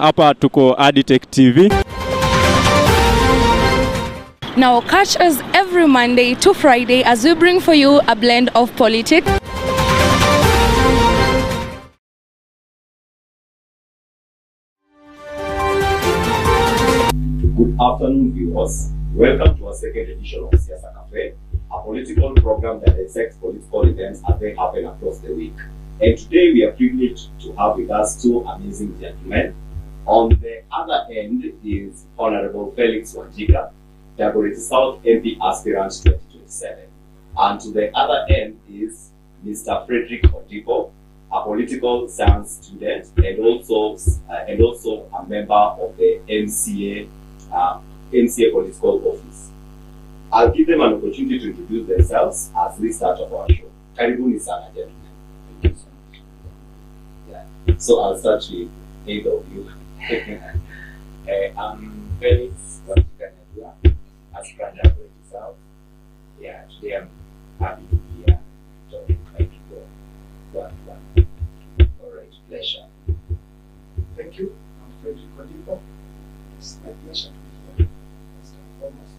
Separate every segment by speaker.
Speaker 1: hapa tuko Addtech TV.
Speaker 2: Now catch us every Monday to Friday as we bring for you a blend of politics,
Speaker 3: Good afternoon, viewers. Welcome to our second edition of Siasa Cafe, a political program that dissects political events as they happen across the week. And today we are privileged to have with us two amazing gentlemen. On the other end is Honorable Felix Wanjiga, Dagoretti South MP aspirant 2027. And to the other end is Mr. Frederick Odipo, a political science student and also a member of the MCA political office. I'll give them an opportunity to introduce themselves as we start off our show. Karibuni sana, gentlemen. Thank you so much. Yeah. So I'll start with either of you.
Speaker 4: I'm Felix Wanjiga, aspirant at Dagoretti South. Yeah, today I'm happy to be here talking to my people one-to-one. All right, pleasure.
Speaker 5: Thank you. I'm Frederick Odipo. It's my pleasure to be here. First and foremost,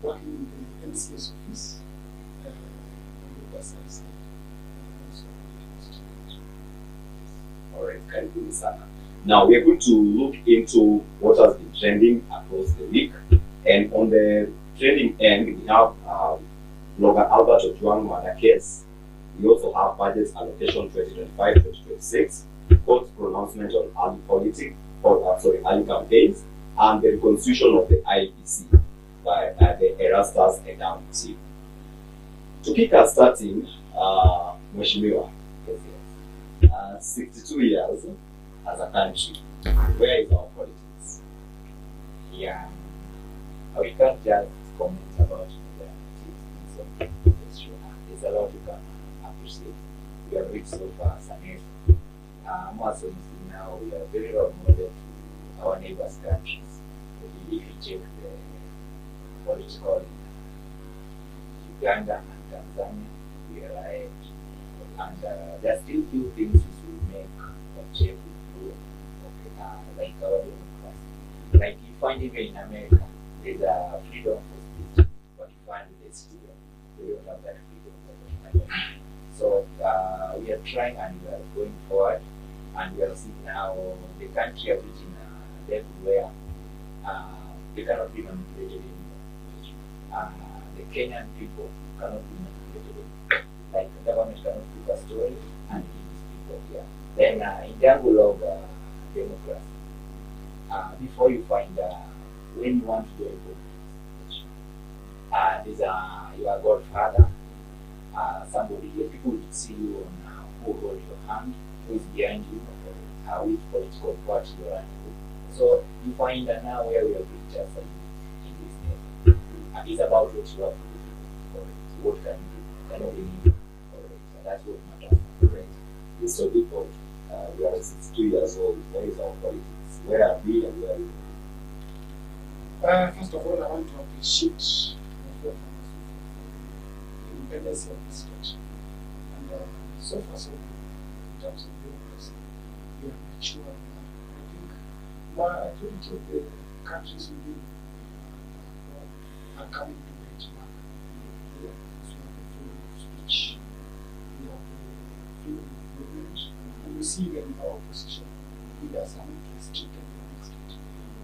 Speaker 5: working in the MCS office on the west side and also
Speaker 3: All right, Karibuni sana. Now we're going to look into what has been trending across the week, and on the trending end we have blogger Albert Ojwang case. We also have budget allocation 2025-2026, court pronouncement on early politics, early campaigns, and the reconstitution of the IEBC by the Erastus Endowment Team. To kick us starting, Mheshimiwa, 62 years as a country, where is our politics?
Speaker 4: Yeah, we can't just comment about the issue. There's a lot you can appreciate. We have reached so far as a nation. More so now we are very role model to our neighbors' countries. If you check the political in Uganda and Tanzania, we are ahead. And there are still few things we should make or check improve, like our democracy. Like you find even in America, there's a freedom for speech, but you find in the student, they don't have that freedom. So we are trying and we are going forward, and we are seeing now the country are reaching a level where they cannot be manipulated anymore. The Kenyan people cannot be manipulated anymore. Like the government cannot put a story and give these people here. Then in the angle of democracy, before you find when you want to do a politics, there's your godfather, somebody, people will see you on who holds your hand, who is behind you, which political party you are running. So you find that now where we are reached as in this nation, it's about what you have to do. What can you do? Can you do? So that's what matters.
Speaker 3: Great. Mr. Odipo, we are 62 years old. Where is our politics? Where are we and where are we?
Speaker 5: First of all, I want to appreciate the independence of this country. And so far, so good. In terms of democracy, we are mature. I think majority of the countries within are coming to the benchmark. We have freedom of speech, we have freedom of movement, and we see that in our opposition, leaders are not restricted to an extent,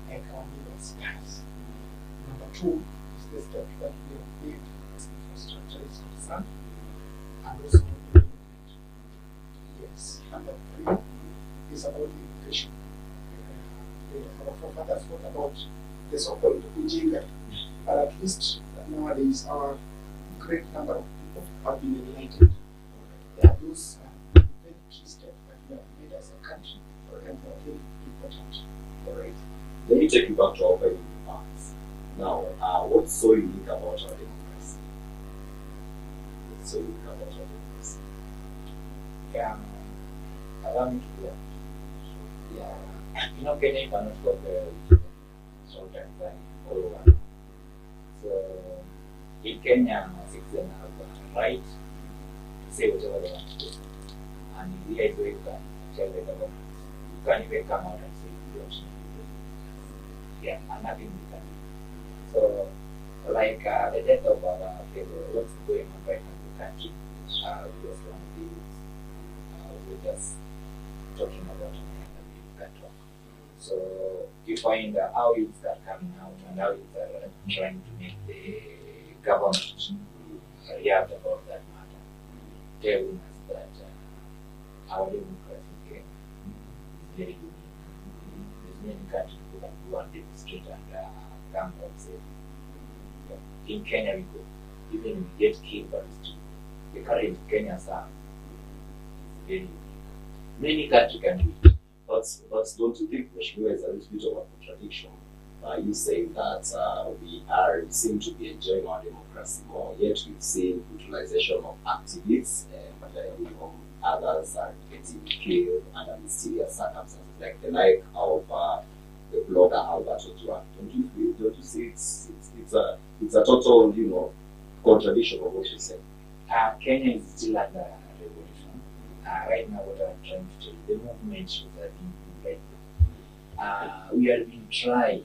Speaker 5: like our neighbors does. Number two is the step that we have made as infrastructure is concerned, and also development. Yes. Number three is about education. Our forefathers thought about the so-called Ujinga, but at least nowadays our great number of people have been enlightened. There are those very key steps that we have made as a country, and they are very important.
Speaker 3: All right. Let me take you back to our opening remarks. Now, what's so unique about our democracy? What's so unique about our democracy?
Speaker 4: Yeah, allow me to go. Yeah, you know, Kenya cannot compare with sometimes like all over. So in Kenya, citizens have a right to say whatever they want to do, and we are going to tell the government. You can't even come out and say unfortunately. Yeah, and nothing we can do. So, like the death of our people, what's going on right now in the country, we just want to we're just talking about it and we can talk. So, you find how youths are coming out and how youths are trying to make the government react about that matter, telling us that our democracy in Kenya is very unique. There's many countries who can go and demonstrate and come out and say, in Kenya we go, even if we get killed by the street, the current Kenyan sound is very unique. Many countries can do it.
Speaker 3: But don't you think, Mheshimiwa, is a little bit of a contradiction? You saying that we seem to be enjoying our democracy more, yet we've seen utilization of activists and others are getting killed under mysterious circumstances, like the of the blogger Odour. Don't you see it's a total contradiction of what you're saying?
Speaker 4: Kenya is still under revolution. Right now, what I'm trying to tell you, the movement shows are being right now. We are being tried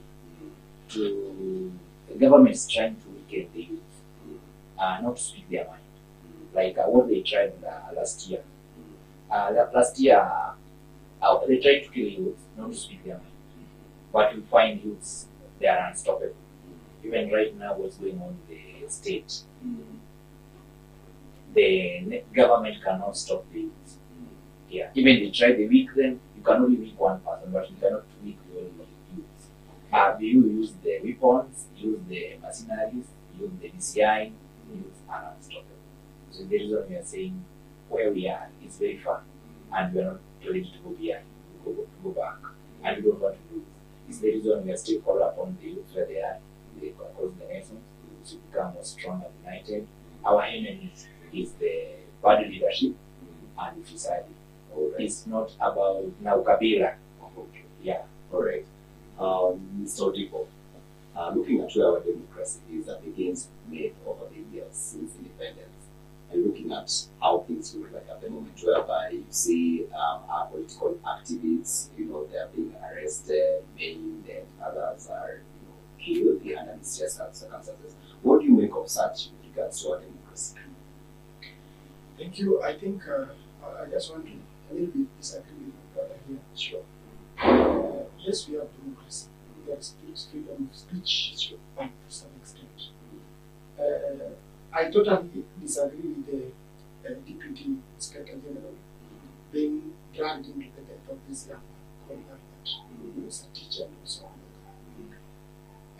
Speaker 4: to, the government is trying to weaken the youth, not to speak their mind, like what they tried last year. Last year, they tried to kill youth, not to speak their mind. But we find youths, they are unstoppable. Even right now, what's going on in the state, the government cannot stop the youth. Yeah, even they try to weak them, you can only weak one person, but you cannot weak the whole youth. You use the weapons, use the mercenaries, use the DCI, youth are unstoppable. So the reason we are saying where we are is very far, and we are not ready to go behind, to go back, and we don't want to lose. It's the reason we are still called upon the youth where they are, across the nation, to become more strong and united. Our enemy is the bad leadership and society. Right. It's not about now Kabila.
Speaker 3: Okay.
Speaker 4: Yeah.
Speaker 3: All right. Mr. Odour, looking at where our democracy is and the gains made over the years since independence, and looking at how things look like at the moment, whereby you see our political activists, they are being arrested, maimed, and others are, killed under mysterious circumstances. What do you make of such with regards to our democracy?
Speaker 5: Thank you. I think I just want to a little bit disagree with my brother here.
Speaker 3: Sure.
Speaker 5: Yes, we have democracy. We have freedom of speech, but to some extent. I totally disagree with the Deputy Inspector General being dragged into the death of this young man called Harriet, who was a teacher and also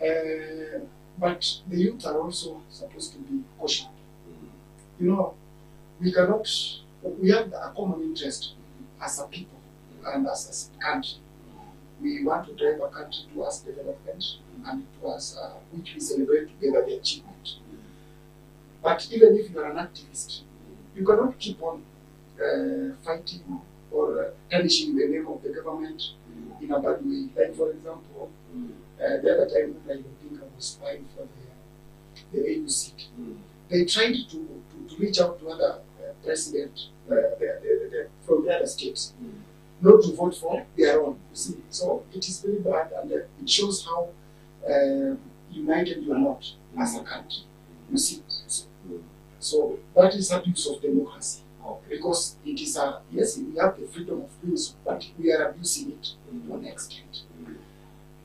Speaker 5: a lawyer. But the youth are also supposed to be cautioned. We have a common interest as a people and as a country. We want to drive a country towards development and towards which we celebrate together the achievement. But even if you are an activist, you cannot keep on fighting or tarnishing the name of the government in a bad way. Like, for example, the other time I think I was fighting for the AU seat. They tried to reach out to other presidents from the other states, not to vote for their own. You see, so it is very bad, and it shows how united you are not as a country. You see, so that is abuse of democracy, because it is yes, we have the freedom of doing so, but we are abusing it to an extent.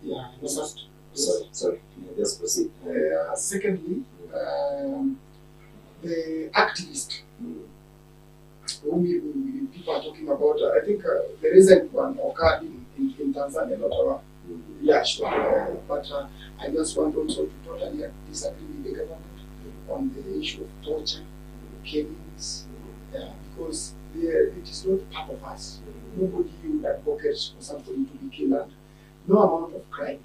Speaker 5: Yeah.
Speaker 3: Sorry. Just proceed.
Speaker 5: Secondly, the activist whom people are talking about, I think the recent one occurred in Tanzania, not our. Yeah, sure. But I just want also to totally disagree with the government on the issue of torture, killings, because it is not part of us. Nobody would advocate for somebody to be killed, and no amount of crime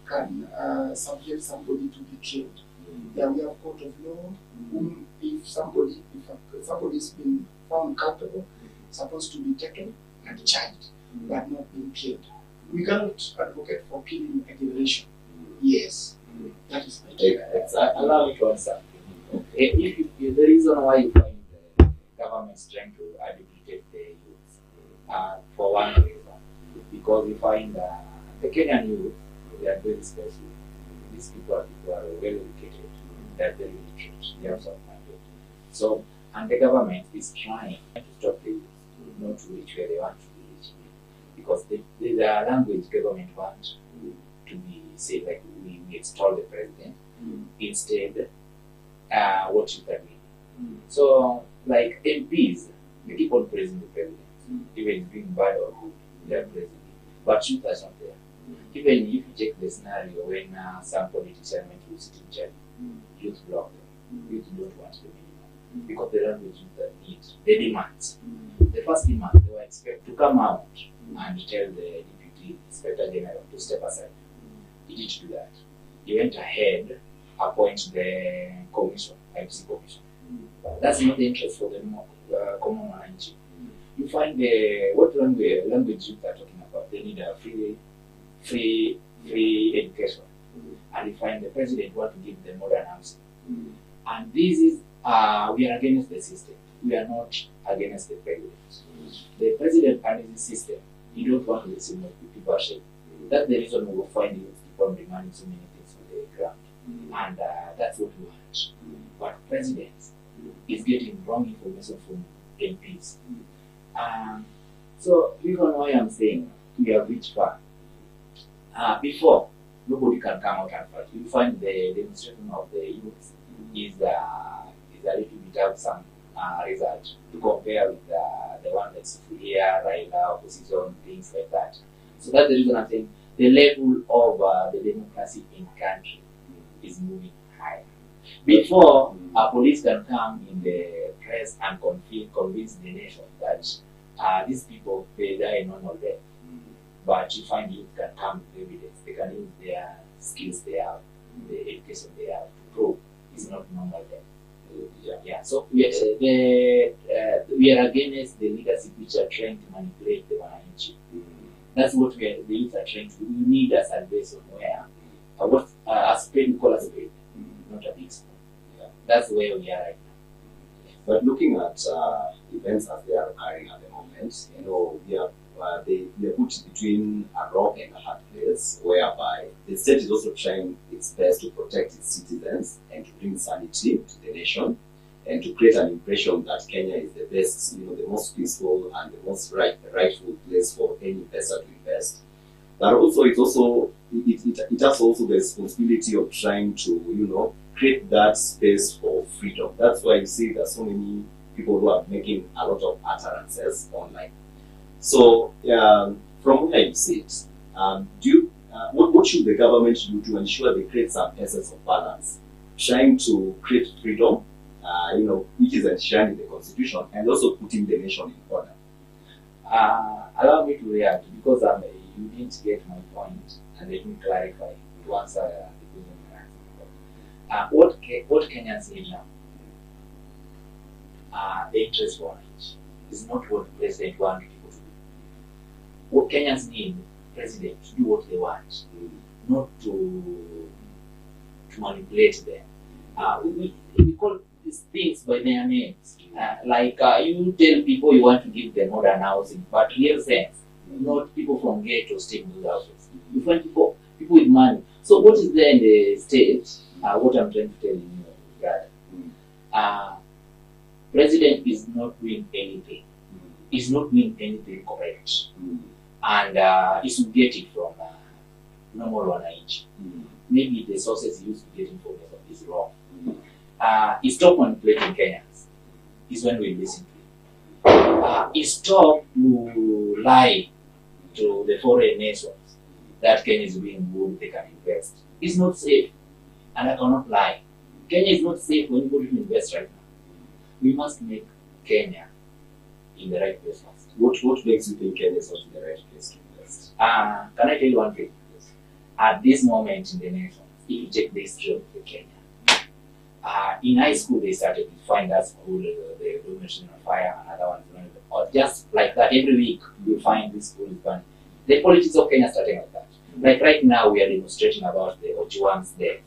Speaker 5: can subject somebody to be killed. Yeah, we have court of law. If somebody is being found culpable, supposed to be taken and charged, but not being killed. We cannot advocate for killing a generation. Yes, that is my take.
Speaker 4: Allow me to answer. If the reason why you find the government is trying to educate the youth, for one reason, because you find the Kenyan youth, they are very special. These people are well educated, they are very literate, they have some minded. So, and the government is trying to stop the youth not to reach where they want to reach. Because the language government wants to be said, like we install the president, instead, what you can mean. So, like MPs, they keep on praising the president, even being bad or good, they are praising him. But youth are not there. Even if you check the scenario when some politician went to sit in jail, youth block them. Youth don't want the minimum because the language youth need, they demand. The first demand, they were expected to come out and tell the deputy inspector general to step aside. He didn't do that. He went ahead, appoint the commission, IPC commission. That's not the interest for the common man. You find what language youth are talking about. They need a free education, and you find the president want to give them modern housing. And this is we are against the system. We are not against the president. The president and his system, you don't want to listen to people shame. That's the reason we will find you keep on demanding so many things on the ground, and that's what we want. But president is getting wrong information from MPs. So even why I'm saying we have reached far. Before, nobody can come out and fight. You find the demonstration of the youth is a little bit of some result to compare with the one that's here, Raila, opposition, things like that. So that's the reason I'm saying the level of the democracy in country is moving higher. Before, police can come in the press and convince the nation that these people, they die a normal death. But you find youth can come with evidence. They can use their skills they have, the education they have to prove it's not normal death. Yeah. So we are against the leadership which are trying to manipulate the wananchi. That's what the youth are trying to do. We need a survey somewhere. What a spade, we call a spade, not a big spoon. That's where we are right now.
Speaker 3: But looking at events as they are occurring at the moment, we are they put between a rock and a hard place, whereby the state is also trying its best to protect its citizens and to bring sanity to the nation and to create an impression that Kenya is the best, the most peaceful and the most rightful place for any investor to invest. But also, it has also the responsibility of trying to, create that space for freedom. That's why you see there's so many people who are making a lot of utterances online. So, from where you sit, what should the government do to ensure they create some essence of balance, trying to create freedom, which is enshrined in the constitution, and also putting the nation in order?
Speaker 4: Allow me to react because you didn't get my point, and let me clarify to answer the question. What Kenyans need now, the interest for it is not what the president wants people to do. What Kenyans need, president to do what they want, not to manipulate them. We call these things by their names. You tell people you want to give them modern housing, but real sense, not people from ghetto staying in those houses. You find people with money. So what is there in the state? What I'm trying to tell you, brother. President is not doing anything. He's not doing anything correct. And he should get it from normal one age. Maybe the sources he used to get information is wrong. He stopped manipulating Kenyans. Is when we listen to him. He stopped to lie to the foreign nations that Kenya is being good, they can invest. It's not safe. And I cannot lie. Kenya is not safe for anybody to invest right now. We must make Kenya in the right place first.
Speaker 3: What makes you think Kenya is not in the right place to invest?
Speaker 4: Can I tell you one thing? At this moment in the nation, if you check the history of Kenya, in high school they started to find that school, the domination on fire, another one, or just like that every week you find this school is burning. The politics of Kenya starting like that. Like right now we are demonstrating about the Ojuang's death.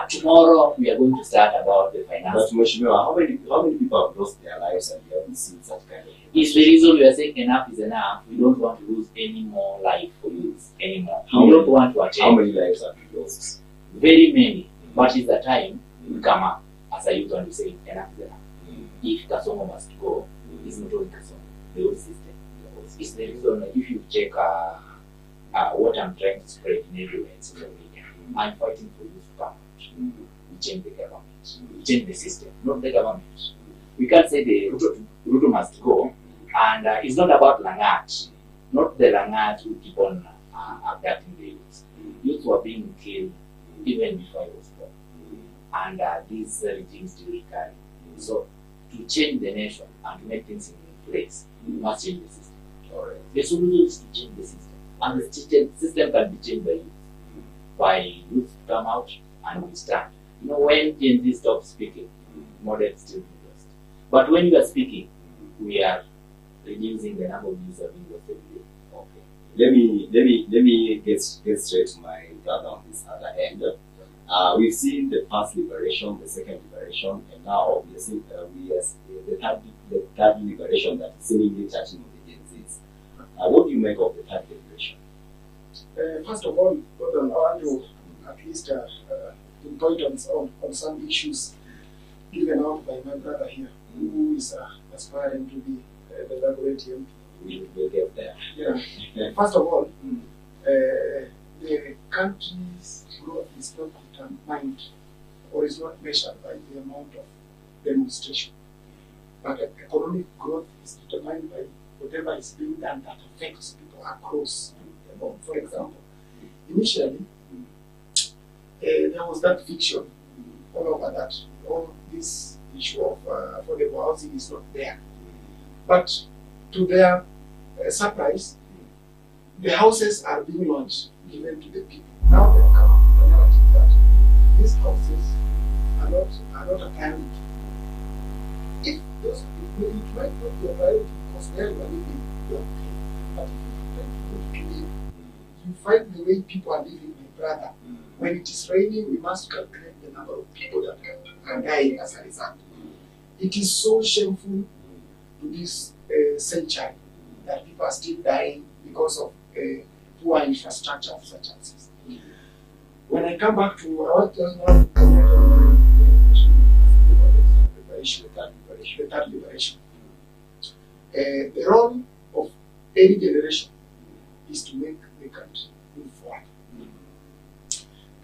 Speaker 4: Tomorrow we are going to start about the finance.
Speaker 3: But Mheshimiwa, how many people have lost their lives and you haven't seen such kind of
Speaker 4: It's the reason we are saying enough is enough. We don't want to lose any more life for youth anymore.
Speaker 3: How
Speaker 4: We don't
Speaker 3: many-
Speaker 4: want to achieve
Speaker 3: How many lives have you lost?
Speaker 4: very many. But it's the time we come up as a youth and we say enough is enough. If Kasongo must go, it's not only Kasongo, the whole system. It's the reason if you check what I'm trying to spread in everywhere in social media, I'm fighting for youth to come out. We change the government. We change the system, not the government. We can't say the Ruto must go, and it's not about Langat, not the Langat who keep on abducting the youth. Youth were being killed even before I was born, and these regimes still carry. So to change the nation and to make things in place, we must change the system. The solution is to change the system, and the system can be changed by youth to come out and we stand. You know, when Gen Z stops speaking, models still do best. But when you are speaking, we are reducing the number of youths that are being lost every day.
Speaker 3: Okay. Let me get straight to my brother on this other end. We've seen the first liberation, the second liberation, and now we are seeing the third liberation that is seemingly touching on the Gen Zs. What do you make of the third liberation?
Speaker 5: First of all, Gordon, I want to at least pinpoint on some issues given out by my brother here, who is aspiring to be the Dagoretti MP.
Speaker 3: We'll get there.
Speaker 5: Yeah. First of all, the country's growth is not determined or is not measured by the amount of demonstration. But economic growth is determined by whatever is being done that affects people across the board. For example, initially, there was that fiction all over that all this issue of affordable housing is not there. But to their surprise, the houses are being launched, given to the people. Now they come up with the narrative that these houses are not a priority. If those people, it might not be a priority because where you are living, you are okay. But if you live, you find the way people are living, my brother. When it is raining, we must calculate the number of people that are dying as a result. It is so shameful to this century that people are still dying because of poor infrastructure of such houses. When I come back to, I want just now to comment on the third liberation. The role of any generation is to make the country move forward.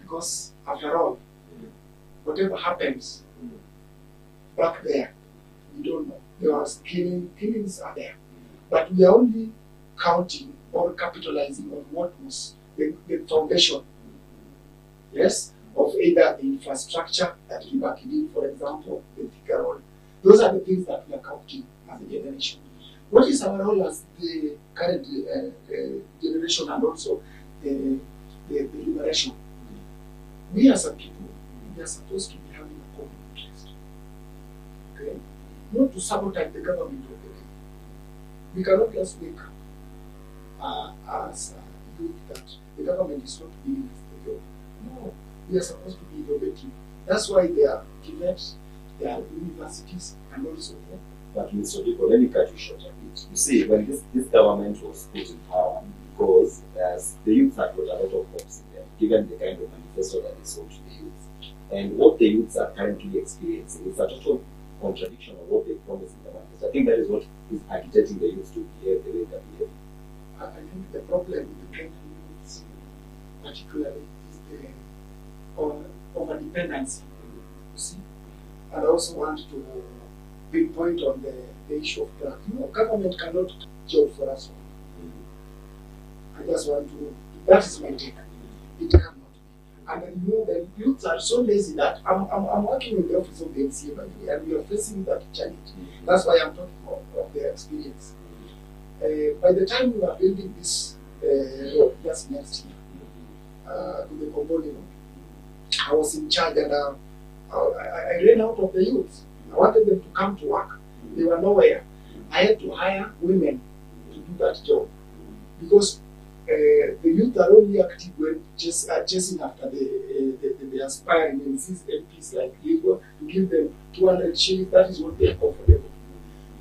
Speaker 5: Because after all, whatever happens back there, we don't know. There was killings are there. But we are only counting or capitalizing on what was the foundation, yes, of either the infrastructure that we back in, for example, the Thika Road. Those are the things that we are counting as a generation. What is our role as the current generation and also the liberation? We as a people, we are supposed to be having a common interest. Okay? Not to sabotage the government of the day. We cannot just wake up as youth that the government is not giving us the job. No, we are supposed to be innovative. That's why there are TVETs, there are universities, and also there.
Speaker 3: But Mr. People, let me cut you short a bit. You see, when this government was put in power, because the youth had got a lot of hopes in them, given the kind of manifesto that they sold to the youth. And what the youths are currently experiencing is a total contradiction of what they promised in the manifesto. I think that is what is agitating the youth to behave the way they behave.
Speaker 5: I think the problem with the Kenyan youths, particularly, is the over-dependency. You see? And I also want to pinpoint on the issue of drug. You know, government cannot job for us all. I just want to, that is my take. It cannot be. And then, you know, the youths are so lazy that I'm working in the office of the MCA, by the way, and we are facing that challenge. That's why I'm talking of their experience. By the time we were building this road just next year, to the Kongoli road, I was in charge and I ran out of the youth. I wanted them to come to work. They were nowhere. I had to hire women to do that job because the youth are only active when chasing after the aspiring MCs, MPs like Igor, to give them 200 shillings. That is what they are comfortable.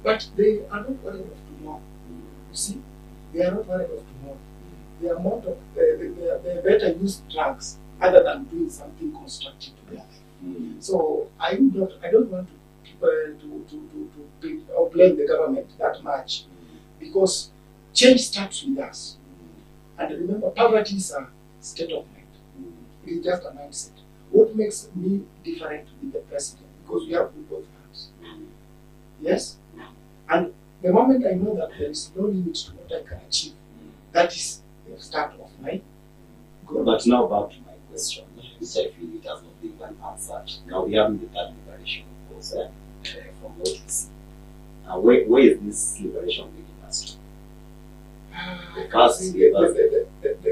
Speaker 5: But they are not worried of tomorrow. You see, they are not worried of tomorrow. They are more of, they better use drugs other than doing something constructive to their life. So I don't want to blame the government that much, because change starts with us. And remember, poverty is a state of mind. It is just a mindset. What makes me different with the president? Because we have both hands. Yes? And the moment I know that there is no limit to what I can achieve, that is the start of my growth.
Speaker 3: But now back to my question, which I feel it has not been well answered. Now we have the third liberation, of course, from what we see. Where is this liberation leading us to? The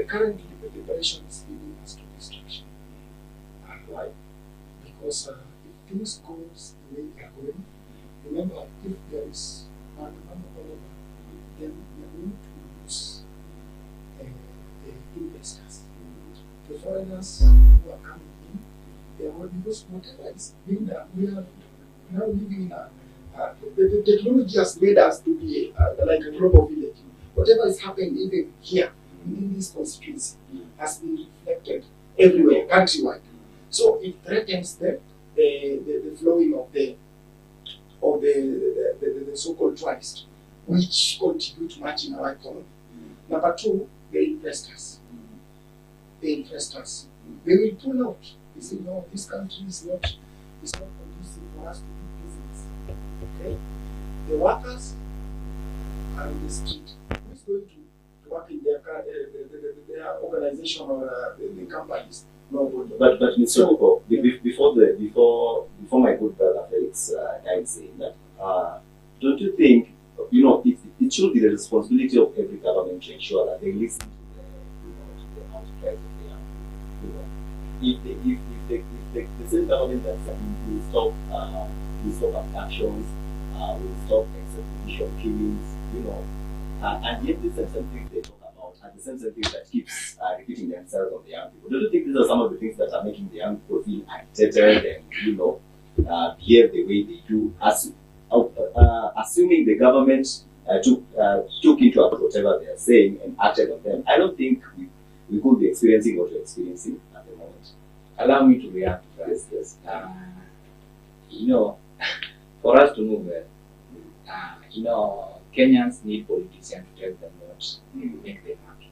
Speaker 3: current liberation is leading us to destruction. And why? Because if things goes the way they are going, remember, if there is one all over, then we are going to lose the investors, the foreigners who are coming in. They are because whatever is being done, we are now living in the technology has made us to be like a global village. Whatever is happening even here in this constituency has been reflected everywhere, countrywide. So it threatens the flowing of the so-called tourists, which contribute much in our economy. Number two, the investors. The investors. They will pull out. They say, no, this country is not conducive for us to do business. Okay? The workers are in the street. Who is going to work in their organization or the companies? Nobody. But Mr. Oko, before my good brother Felix died saying that, don't you think, it should be the responsibility of every government to ensure that they listen to the outcries of the young people? If the same government that's will stop abductions, will stop execution killings, and yet the same things they talk about are the same things that keeps repeating themselves on the young people. Do you think these are some of the things that are making the young people feel agitated and behave the way they do? Assuming the government took into account whatever they are saying and acted on them, I don't think we could be experiencing what we're experiencing at the moment.
Speaker 4: Allow me to react to that.
Speaker 3: Yes.
Speaker 4: For us to move well, Kenyans need politicians to tell them what to make them happy.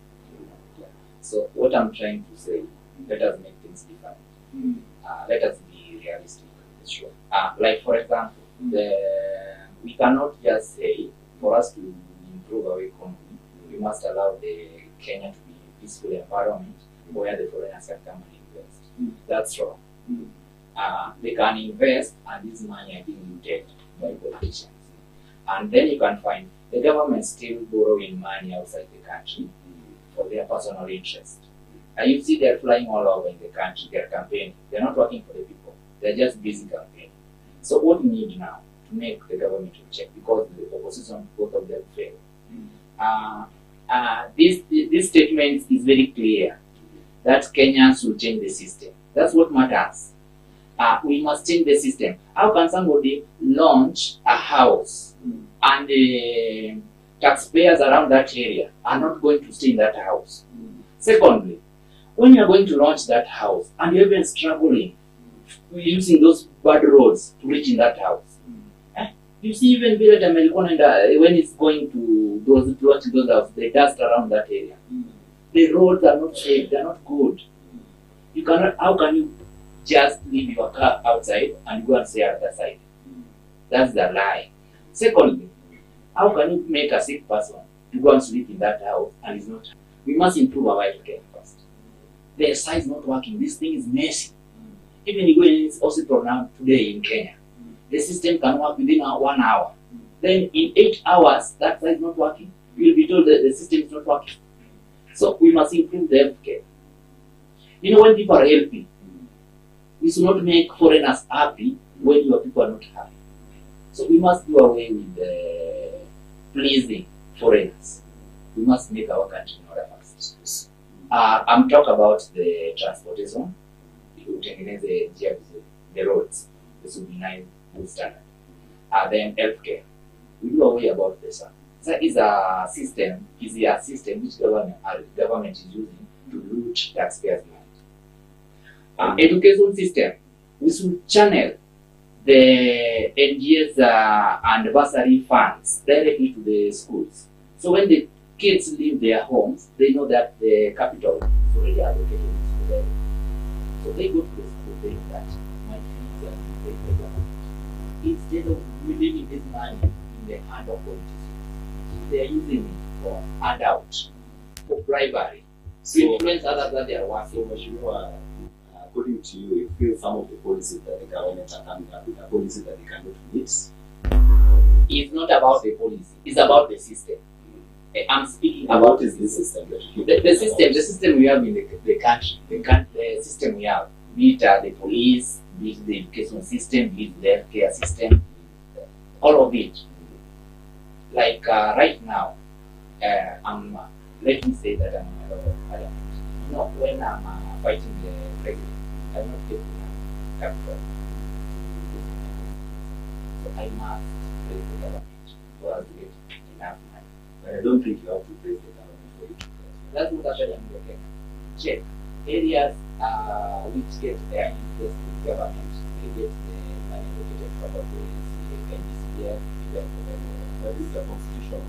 Speaker 4: So what I'm trying to say, let us make things different. Let us be realistic. Sure. Like for example, we cannot just say for us to improve our economy, we must allow the Kenya to be a peaceful environment where the foreigners can come and invest. That's wrong. They can invest and this money are being looted by politicians. And then you can find the government still borrowing money outside the country for their personal interest. And you see they're flying all over in the country, they're campaigning. They're not working for the people. They're just busy campaigning. So what we need now to make the government to check, because the opposition, both of them fail. This statement is very clear that Kenyans will change the system. That's what matters. We must change the system. How can somebody launch a house and the taxpayers around that area are not going to stay in that house? Secondly, when you are going to launch that house and you're even struggling using those bad roads to reach in that house, you see even Village Americana, when it's going to those houses, the dust around that area. The roads are not safe, they're not good. You cannot. How can you just leave your car outside and go and stay at the other side? That's the lie. Secondly, how can you make a sick person to go and sleep in that house and it's not? We must improve our healthcare first. The SI is not working. This thing is messy. Even you go in this hospital now today in Kenya, the system can work within 1 hour. Then in 8 hours, that side is not working. You will be told that the system is not working. So we must improve the healthcare. When people are healthy, we should not make foreigners happy when your people are not happy. So we must do away with pleasing foreigners. We must make our country in order first. I'm talking about the transportation. The roads. This will be nice, good standard. Then healthcare. we do away about this. That is a system which government is using to loot taxpayers' money. Education system, we should channel the NGS and bursary funds directly to the schools. So when the kids leave their homes, they know that the capital is already allocated to them. So they go to the school, they that my fees and they pay government. Instead of leaving this money in the hand of politicians, they are using it for handout, for bribery, to influence others that they are working.
Speaker 3: So, according to you, you feel some of the policies that the government are coming up with are policies that they cannot meet?
Speaker 4: It's not about the policy, it's about the system. I'm speaking about
Speaker 3: what is the system that you
Speaker 4: the system we have in the country, the system we have, be it the police, be it the education system, be it the healthcare system, all of it. Like right now, let me say that I'm a member of parliament. You know, when I'm fighting the president, I'm not getting capital. So I must praise the government for us to get enough money.
Speaker 3: But I don't think you have to praise the government for it.
Speaker 4: That's what happened in the Kenya. Check areas which get their interest in government, they get the money allocated from the NGCF,
Speaker 3: But this is a constitutional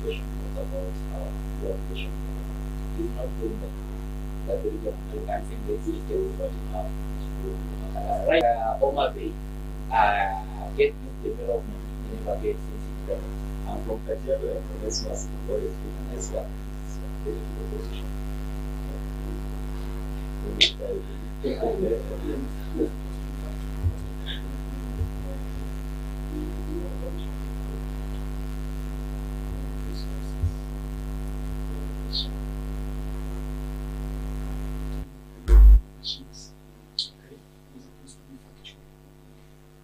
Speaker 3: question. It's about our education.
Speaker 4: is not doing that. That's the reason I'm saying the system but now. Right, Omar Bay, get this development in never gets in system.
Speaker 3: And from Kajiado and Professor has always been an expert in opposition.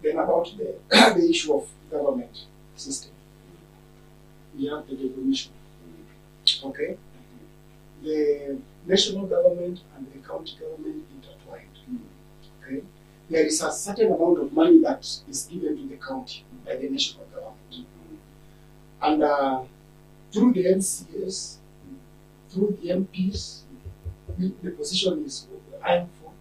Speaker 5: Then about the issue of government system, we have the devolution. Okay, the national government and the county government intertwined. Okay, there is a certain amount of money that is given to the county by the national government, and through the MCAs, through the MPs, the position is I'm for.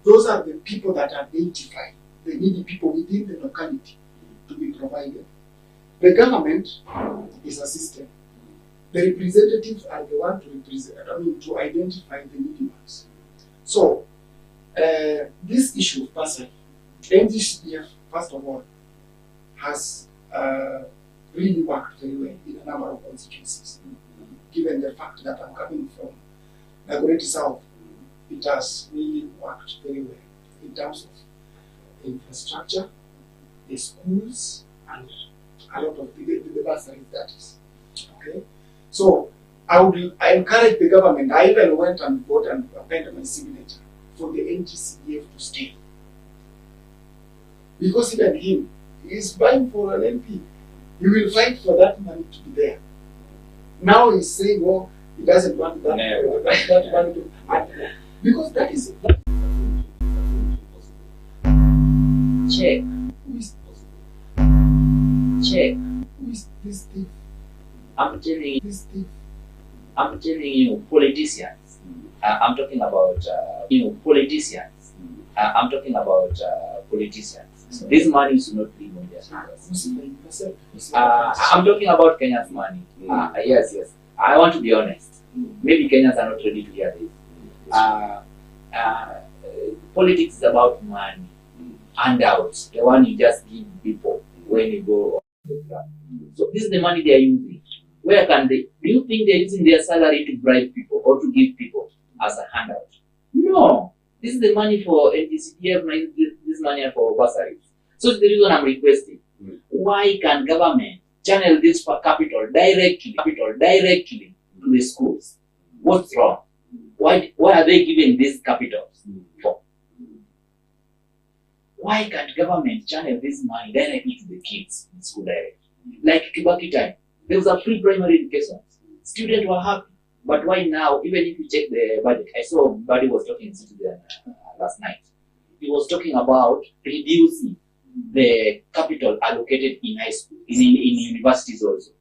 Speaker 5: Those are the people that identify the needy people within the locality to be provided. The government is a system. The representatives are the one to represent, to identify the needy ones. So, this issue of bursary, NGCF, first of all, has really worked very well in a number of constituencies. Given the fact that I'm coming from the Great South, it has really worked very well in terms of infrastructure, the schools, and a lot of the bursaries, that is. Okay? So I encourage the government. I even went and bought and appended my signature for the NGCF to stay. Because even him, he's vying for an MP. He will fight for that money to be there. Now he's saying, oh, he doesn't want that, that money to happen. Because that is
Speaker 4: check.
Speaker 5: Who is
Speaker 4: Check.
Speaker 5: Who is this thief?
Speaker 4: I'm telling
Speaker 5: This thief.
Speaker 4: you, politicians. I'm talking about politicians. I'm talking about politicians. So this money should not be on their hands. I'm talking about Kenya's money. Yes. I want to be honest. Maybe Kenyans are not ready to hear this. Politics is about money. Handouts, the one you just give people when you go on the ground. So this is the money they are using. Where can they? Do you think they're using their salary to bribe people or to give people as a handout? No. This is the money for NGCF, this money for bursaries. So the reason I'm requesting, why can government channel this for capital directly to the schools? What's wrong? Why are they giving these capitals for? Why can't government channel this money directly to the kids in school directly? Like Kibaki time, there was a free primary education. Students were happy. But why now, even if you check the budget, I saw Buddy was talking in Citizen last night. He was talking about reducing the capital allocated in high school, in universities also.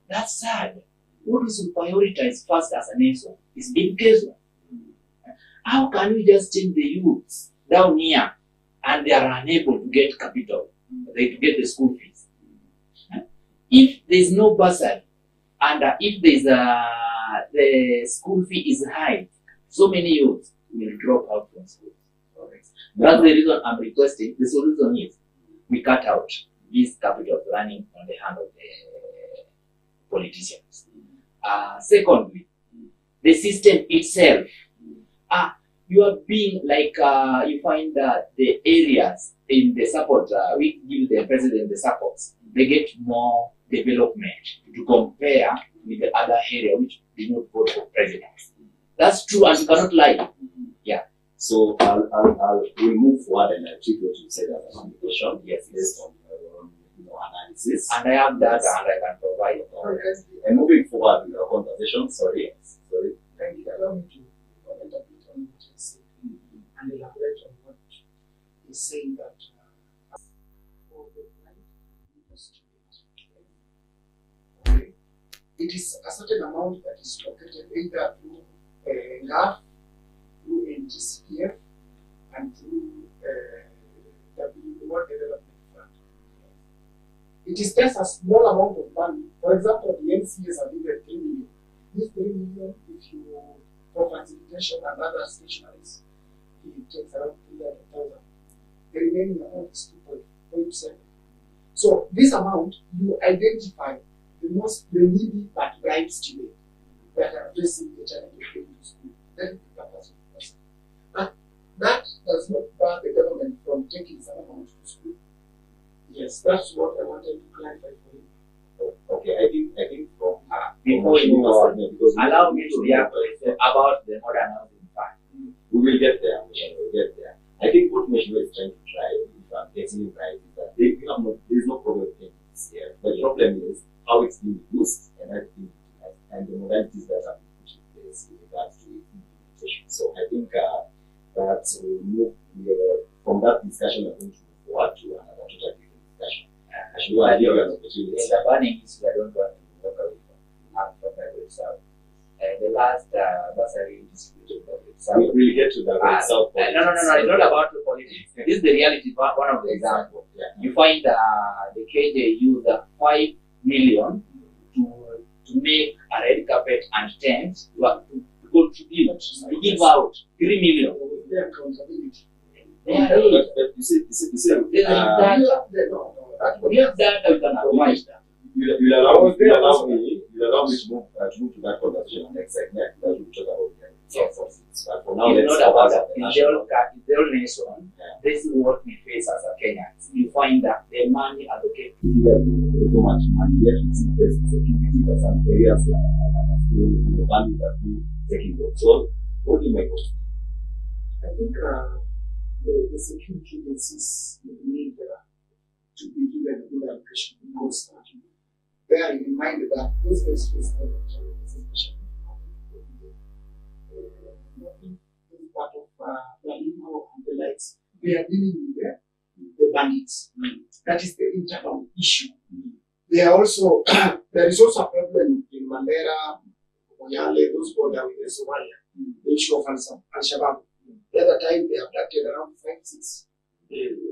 Speaker 4: That's sad. What we should prioritize first as a nation is education. How can we just change the youths down here and they are unable to get capital, to get the school fees? If there is no bursary and if there is the school fee is high, so many youths will drop out from school. That's the reason I'm requesting. The solution is we cut out these capitals running on the hand of the politicians. Secondly, the system itself. You are being like you find that the areas in the support we give the president the supports, they get more development to compare with the other area which did not vote for president. That's true, and you cannot lie. Yeah.
Speaker 3: So we'll move forward and I'll treat what you said as a communication. Yes, based on your own analysis.
Speaker 4: And I have that, and I can provide.
Speaker 3: And moving forward with our conversation,
Speaker 5: Thank you. Allow me to comment a bit on what I said and elaborate on what is saying that it is a certain amount that is located either through NAF, through NGCF, and through the World Development Fund. It is just a small amount of money. For example, the NCS are given 3 million. This 3 million, if you for facilitation and other stationaries, it takes around 300,000. The remaining amount is 2.7. So this amount, you identify the needy but bribes today that are facing the challenge of going to school. That is the purpose of the person. But that does not bar the government from taking some amount to school. Yes, that's what I wanted to clarify for you.
Speaker 3: Okay, I think from
Speaker 4: before you move on, allow me to react about the modern housing fund.
Speaker 3: We will get there. We'll get there. I think what Meshua is trying to try, if I'm getting it right, is that there is no problem with this here. But the problem is how it's being used and everything, and the modalities that are being put in place with regards to implementation. So I think that we'll move from that discussion, we're going to move forward to another totally different discussion. I should go idea of opportunity.
Speaker 4: The burning issue I don't want to walk away from that itself. The last bursary distributed by itself.
Speaker 3: We'll get to that itself.
Speaker 4: No, it's not about the politics. This is the reality, one of the examples.
Speaker 3: Yeah.
Speaker 4: You find the KJ use 5 million to make a red carpet and tent to contribute, to give out 3 million.
Speaker 5: Their accountability.
Speaker 3: But you see,
Speaker 4: We have data we can provide that.
Speaker 3: you'll allow me to move to that conversation next segment that we'll talk about the resources. But for now,
Speaker 4: It's
Speaker 3: let's
Speaker 4: not about
Speaker 3: talk
Speaker 4: that.
Speaker 3: about
Speaker 4: In the whole nation, this is what we face as a Kenyans. You find that the money allocated
Speaker 3: so much money yet it's in place security that some areas are still, values are still taking hold. So, what do you make of it?
Speaker 5: I think the security agencies need to be given a good allocation because bearing in mind that those guys face a lot of challenges, especially this part of Balingo and the likes, they are dealing with the bandits. That is the internal issue. They are also there is also a problem in Mandera, Moyale, those border with Somalia, the issue of Al-Shabaab. The other time they abducted around 5-6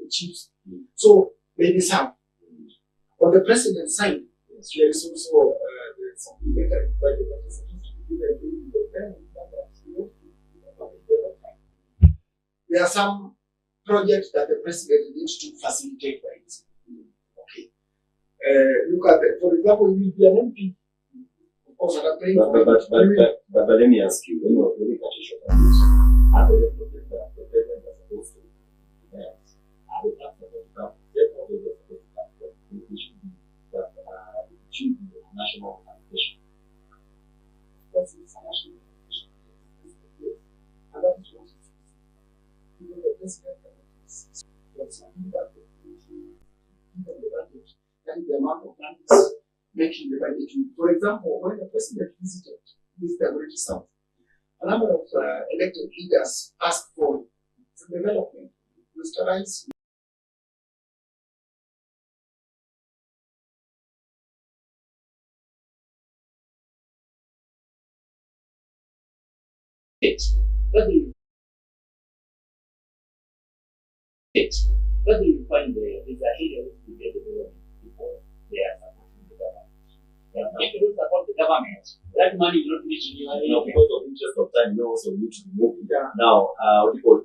Speaker 5: chiefs. So they deserve. On the president's side, there is also supplementary budget that is supposed to be given to the parent. There are some projects that the president needs to facilitate by himself. Okay. Look at it. For example, you will be an MP. Of course, I'm praying for
Speaker 3: but let me ask you, when you cut a short on this, are the projects that the president is supposed to implement, are the platforms that the projects are supposed to come from, it should be a national application.
Speaker 5: that's a national application. And that is what it is. Even the president that's something that even the budget, and the amount of money is making the budget. For example, when the president visited this Agriculture South, a number of elected leaders asked for development. Mr. Rice
Speaker 4: it. That will that will find there is a area where we get development people they are supporting the government. If you don't support the government, that money will not reach you.
Speaker 3: Because of interest of time, you also need to move it. Now, what do you call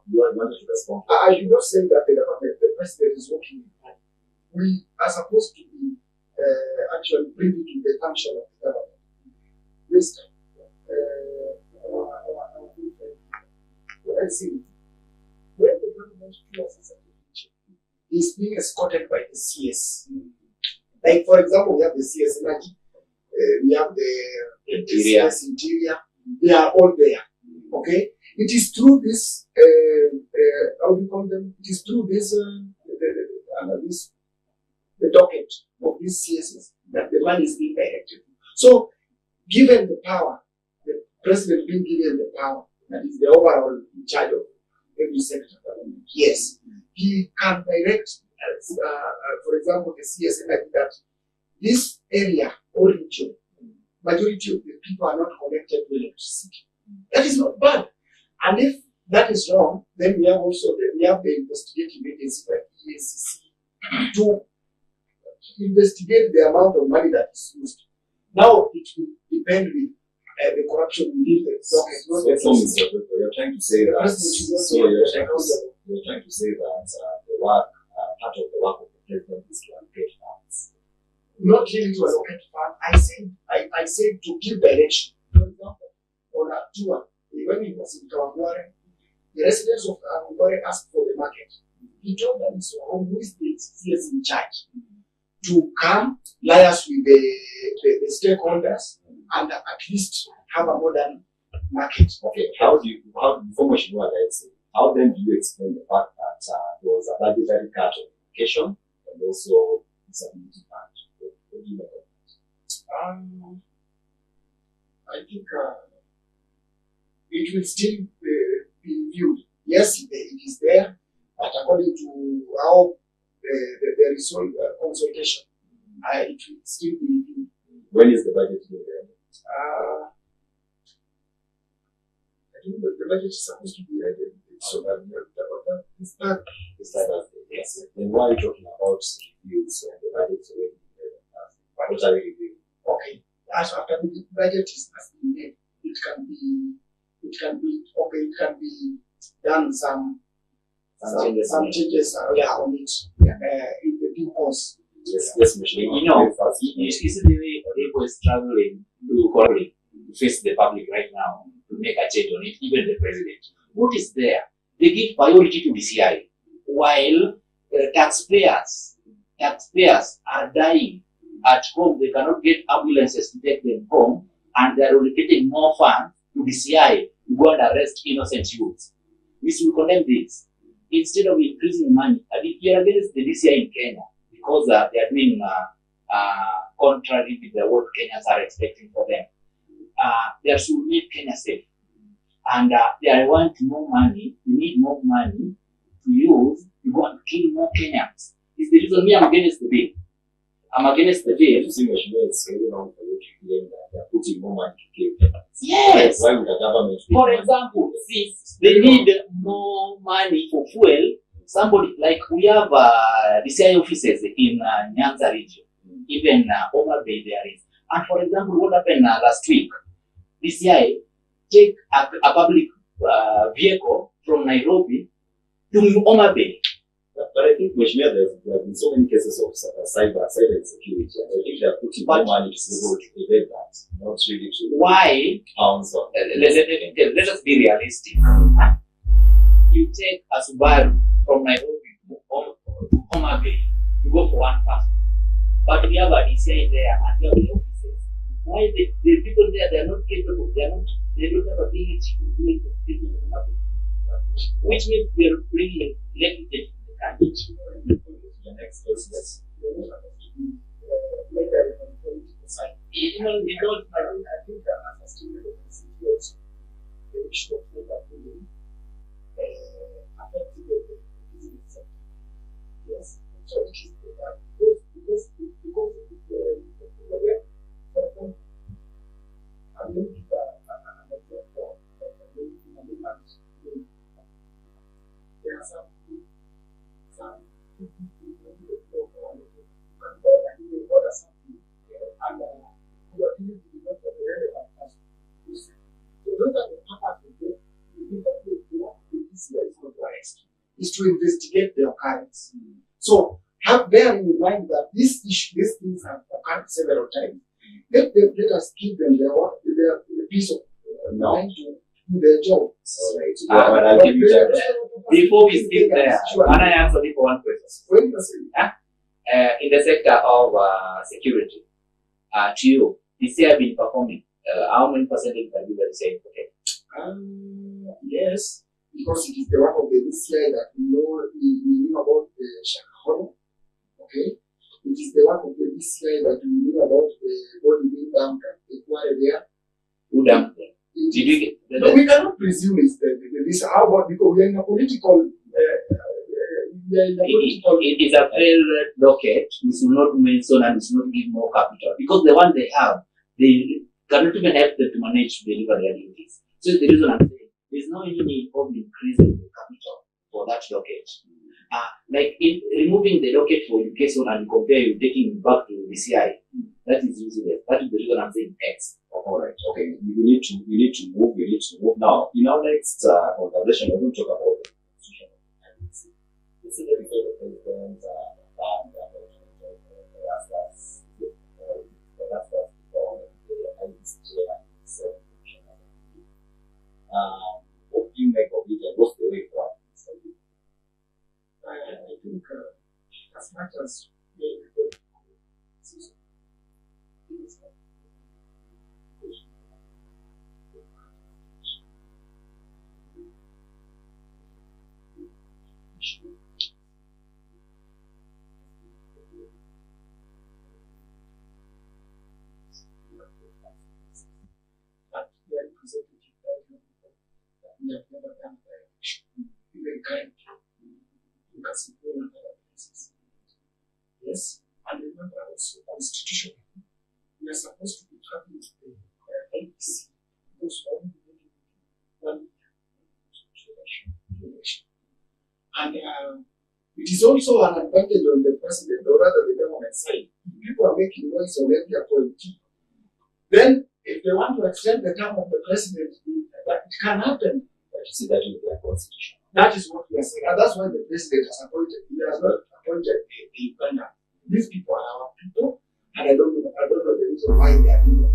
Speaker 3: you wanted to respond?
Speaker 5: I do not say that the government, the president is working. We are supposed to be actually privy to the function of the government. This time, what I see, when the government feels a certification, is being escorted by the CS. Like, for example, we have the CS Energy, we have the CS Interior, they are all there. Okay? It is through this, how do you call them? It is through this, the docket of these CSs that the money is being directed. So, given the power, the president being given the power, that is the overall in charge of every sector of government, yes, he can direct, for example, the CS Energy that this area or region, majority of the people are not connected to electricity. That is not bad. And if that is wrong, then we have also the investigative agency like EACC to investigate the amount of money that is used. Now it will depend with the corruption within the docket.
Speaker 3: You're trying to say that. So you're trying to say that the work, part of the work of the president is to allocate funds.
Speaker 5: Not really to allocate funds. I said to give direction. For example, on a tour, when he was in Kawangware, the residents of Kawangware asked for the market. He told them, so who is the CS in charge to come liaise with the stakeholders and at least have a modern market.
Speaker 3: Okay, how then do you explain the fact that there was a budgetary cut of education and also disability fund? What do you know about that?
Speaker 5: I think it will still be reviewed. Yes, it is there, but according to how the result consultation, it will still be reviewed.
Speaker 3: When is the budget due?
Speaker 5: I think the budget is supposed to be ready. So
Speaker 3: yes. Then why are you talking about reviews when the budget is already made? What are we reviewing?
Speaker 5: Okay. As after the budget is made, it can be done some changes on it in the due course.
Speaker 3: Yes,
Speaker 4: You know, you see the way people is struggling to face the public right now to make a change on it, even the president. What is there? They give priority to DCI, while taxpayers are dying at home. They cannot get ambulances to take them home, and they are allocating more funds to DCI to go and arrest innocent youths. We should condemn this. Instead of increasing money, I mean, we are against the DCI in Kenya because they are doing contrary with what Kenyans are expecting for them. They should make Kenya safe. And they want more money, they need more money to use to go and kill more Kenyans. It's the reason me I'm against the bill. I'm against the bill.
Speaker 3: It's very wrong for you to claim that they're putting more money to kill Kenyans.
Speaker 4: Yes.
Speaker 3: Why would the government?
Speaker 4: For example, see, they need more money for fuel. Somebody like we have DCI offices in Nyanza region, even Homa Bay there is. And for example, what happened last week? DCI take a public vehicle from Nairobi to Homa Bay.
Speaker 3: But I think, Meshmia, there have been so many cases of cyber insecurity, and I think they are putting more money to be able to prevent that, not really to.
Speaker 4: Why?
Speaker 3: Pounds on.
Speaker 4: Let us be realistic. You take a Subaru from Nairobi to Homa Bay, you go for one person. But we have a DCI there and we have the offices. Why the people there, they are not capable, they don't have ability to do it in Homa Bay. Which means we are really negligent in the country.
Speaker 3: The next yes.
Speaker 5: I think as a student of the situation, the issue of labor pooling affected the business sector. Yes. So it is because I'm going to give an example. is to investigate the occurrence. So bearing in mind that these things have occurred several times, let us give them their piece of mind to do their job. Right?
Speaker 4: But I'll give you that. Before we skip there, can I answer you for one question? In the sector of security, to you, this year been performing, how many percentage can you say? Okay.
Speaker 5: Yes, because it is the one of the DCI that we knew about the Shakahono. Okay. It is the one of the DCI that we knew about the body being dumped at the quarry there.
Speaker 4: Who dumped them? Did you get the
Speaker 5: no, we cannot presume it's this how about because we are in a political
Speaker 4: it is a failed docket. We should not mention and we should not give more capital because the one they have, they cannot even help them to manage to deliver their duties. So the reason I'm saying there's no any need of increasing the capital for that docket. Like removing the docket for education and compare you taking it back to the CI, that is useless. That is the reason I'm saying X.
Speaker 3: All right. Okay. We need to move. Now. In our next conversation, we're going to talk about the constitution of the IBC. This is the president what do you make of it and what's the way forward?
Speaker 5: I think as much as we have never done the election. Even currently, you can see all other places. Yes, and remember also constitutionally, we are supposed to be having the LPC because one election. And it is also an advantage on the president or rather the government side. If people are making noise on every appointee, then if they want to extend the term of the president, that it can happen.
Speaker 3: You see that in the constitution.
Speaker 5: That is what we are saying. And that's why the president has appointed. He has not appointed a Uganda. These people are our people, and I don't know the reason why they are not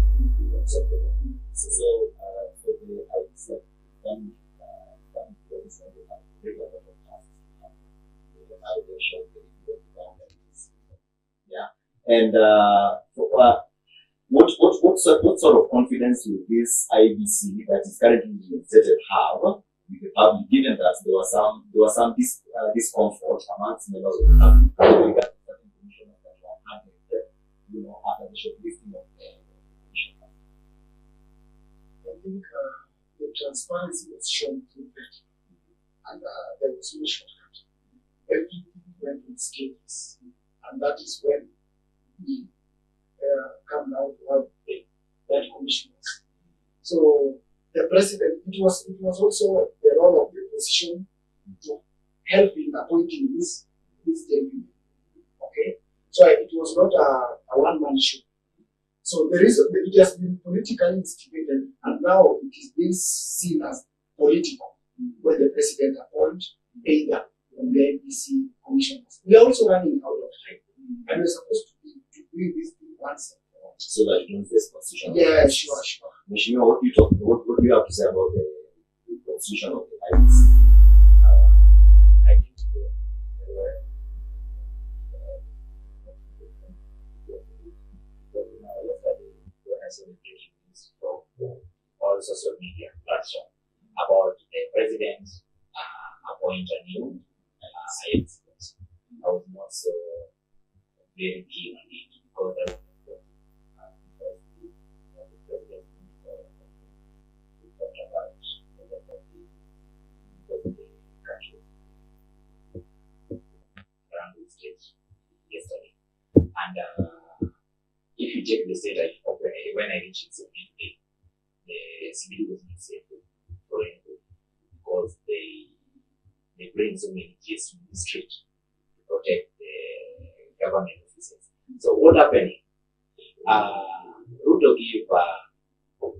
Speaker 5: accepted.
Speaker 3: So for the IBC, yeah. And what sort of confidence will this IBC that is currently represented have with the public, given that there was some discomfort amongst members of the public regarding certain commissioners that were handled, after the shortlisting of the commissioners?
Speaker 5: I think the transparency was shown through that, and there was no shortcut. Everything went in stages, and that is when we come now to have that commissioners. So the president, it was also the role of the opposition to help in appointing this gentleman. Okay, so it was not a one-man show. So it has been politically instigated, and now it is being seen as political when the president appoints either from the IBC commissioners. We are also running out of time, and we're supposed to do this thing once and for all.
Speaker 3: So that you don't face constitution.
Speaker 5: Yeah, sure.
Speaker 3: Mheshimiwa, what do you have to say about the constitution of the IBC?
Speaker 4: I think there were yesterday when I saw the news from all social media platforms about the president appoint a new IBC. I was not so very keen on it because I was yesterday, and if you check the state when I reached today, the civil was not safe for anybody because they bring so many cases in the street to protect the government officers. So what happened? Ruto gave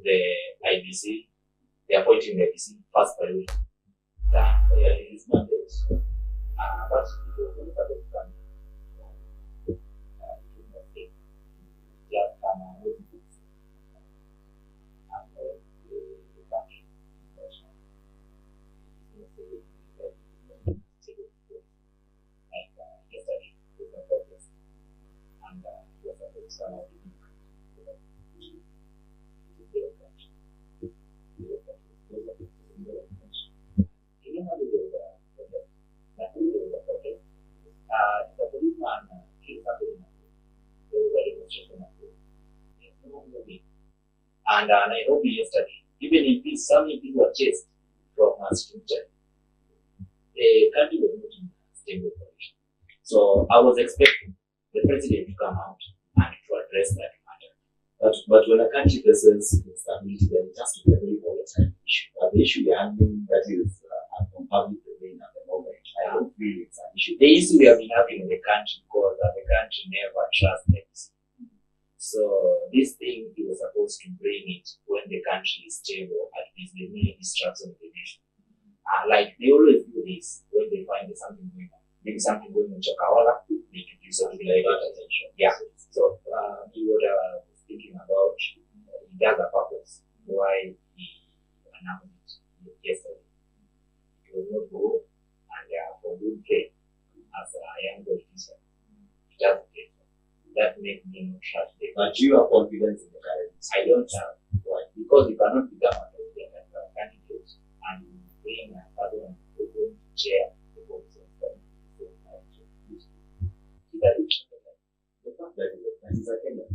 Speaker 4: the IBC, the appointing the IBC first priority than his mandate. But it was only supposed to come to the state. Just come out with it. And the country. Like yesterday, we were protest. And it was supposed to come out with the policeman killed somebody. There was a demonstration. And Nairobi yesterday, even if some people were chased from Street, the country was not in a stable condition. So I was expecting the president to come out and to address that matter. But when a country faces instability, then it has to be a very volatile issue. But the issue we are having that is on public domain at the moment, I don't feel it's an issue. The issue we have been having in the country because the country never trusts MC. So this thing he was supposed to bring it when the country is stable, at least the main destruction of the nation. Like they always do this when they find there's something going on. Maybe something going on in Chakawala, they can do something like that attention. Yeah. So he was thinking about the other purpose why he announced it yesterday. It was not good and for good care as a young politician. It doesn't take. That makes me not trust it. But you have confidence in the current. I don't have. Why? Because you cannot become a president as a candidate and bring a person who is going to chair the board of the fact that is a Kenya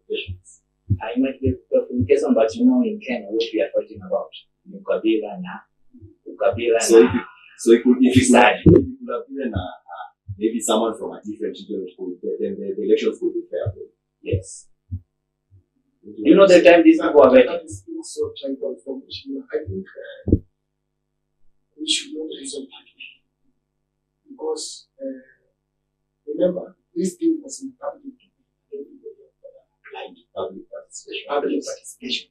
Speaker 4: patience. I might be communication, but you know in Kenya what we are fighting about. Ukabila na
Speaker 3: So it could if you could have given maybe someone from a different region, then the elections could be fair.
Speaker 4: yes. You know the time these people are waiting.
Speaker 5: That is also tribal information. I think we should not reason because remember this thing was in public. Everybody applied public participation.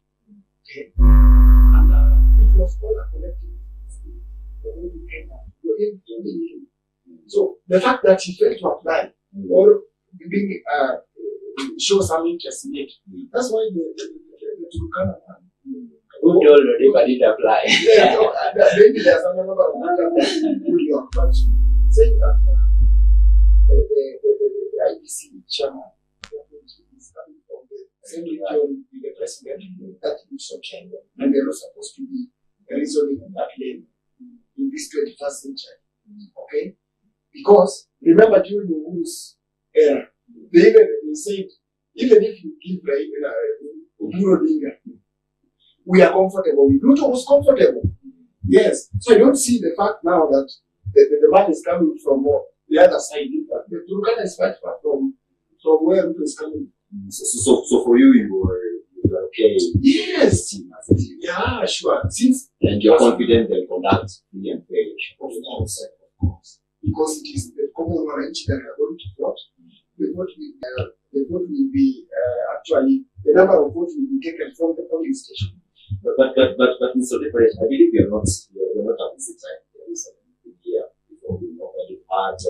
Speaker 5: Okay, and it was all a collective. So the fact that he failed to apply or being show some interest in it, that's why the Turkana
Speaker 4: Who told you they didn't apply?
Speaker 5: yeah, so, maybe there's another one but saying that the IBC chairman is coming from the same region with the president, that looks okay, and they're not supposed to be reasoning on that lane in this 21st century. Okay? Because remember during the Uhuru's era, they said, even if you give Odour, we are comfortable. Ruto was comfortable. Yes. So I don't see the fact now that the man is coming from the other side. The Turkana is quite far from where Ruto is coming.
Speaker 3: So for you, you were okay.
Speaker 5: Yes. Yeah, sure.
Speaker 3: And you're confident they'll conduct free and fair elections.
Speaker 5: Of course. Because it is the common knowledge that are going to vote. The vote will be actually, the number of votes will be taken from the polling station.
Speaker 3: But Mr. Depress, I believe you're not at the same time. There is something here before we know any part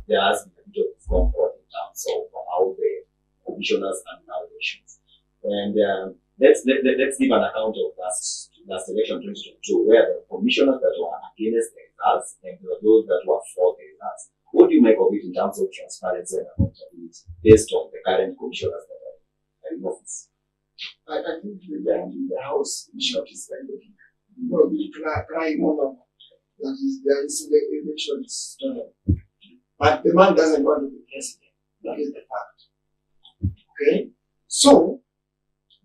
Speaker 3: there has been a bit of discomfort in terms of how the commissioners and elections. And let's give an account of last election 2022, where the commissioners that were against the results and there were those that were for the results. What do you make of it in terms of transparency and accountability based on the current commissioners that are in office?
Speaker 5: I think the House, in short, is very looking. Probably crying over that is there is the election is done. But the man doesn't want to be president. That is the fact. Okay? So,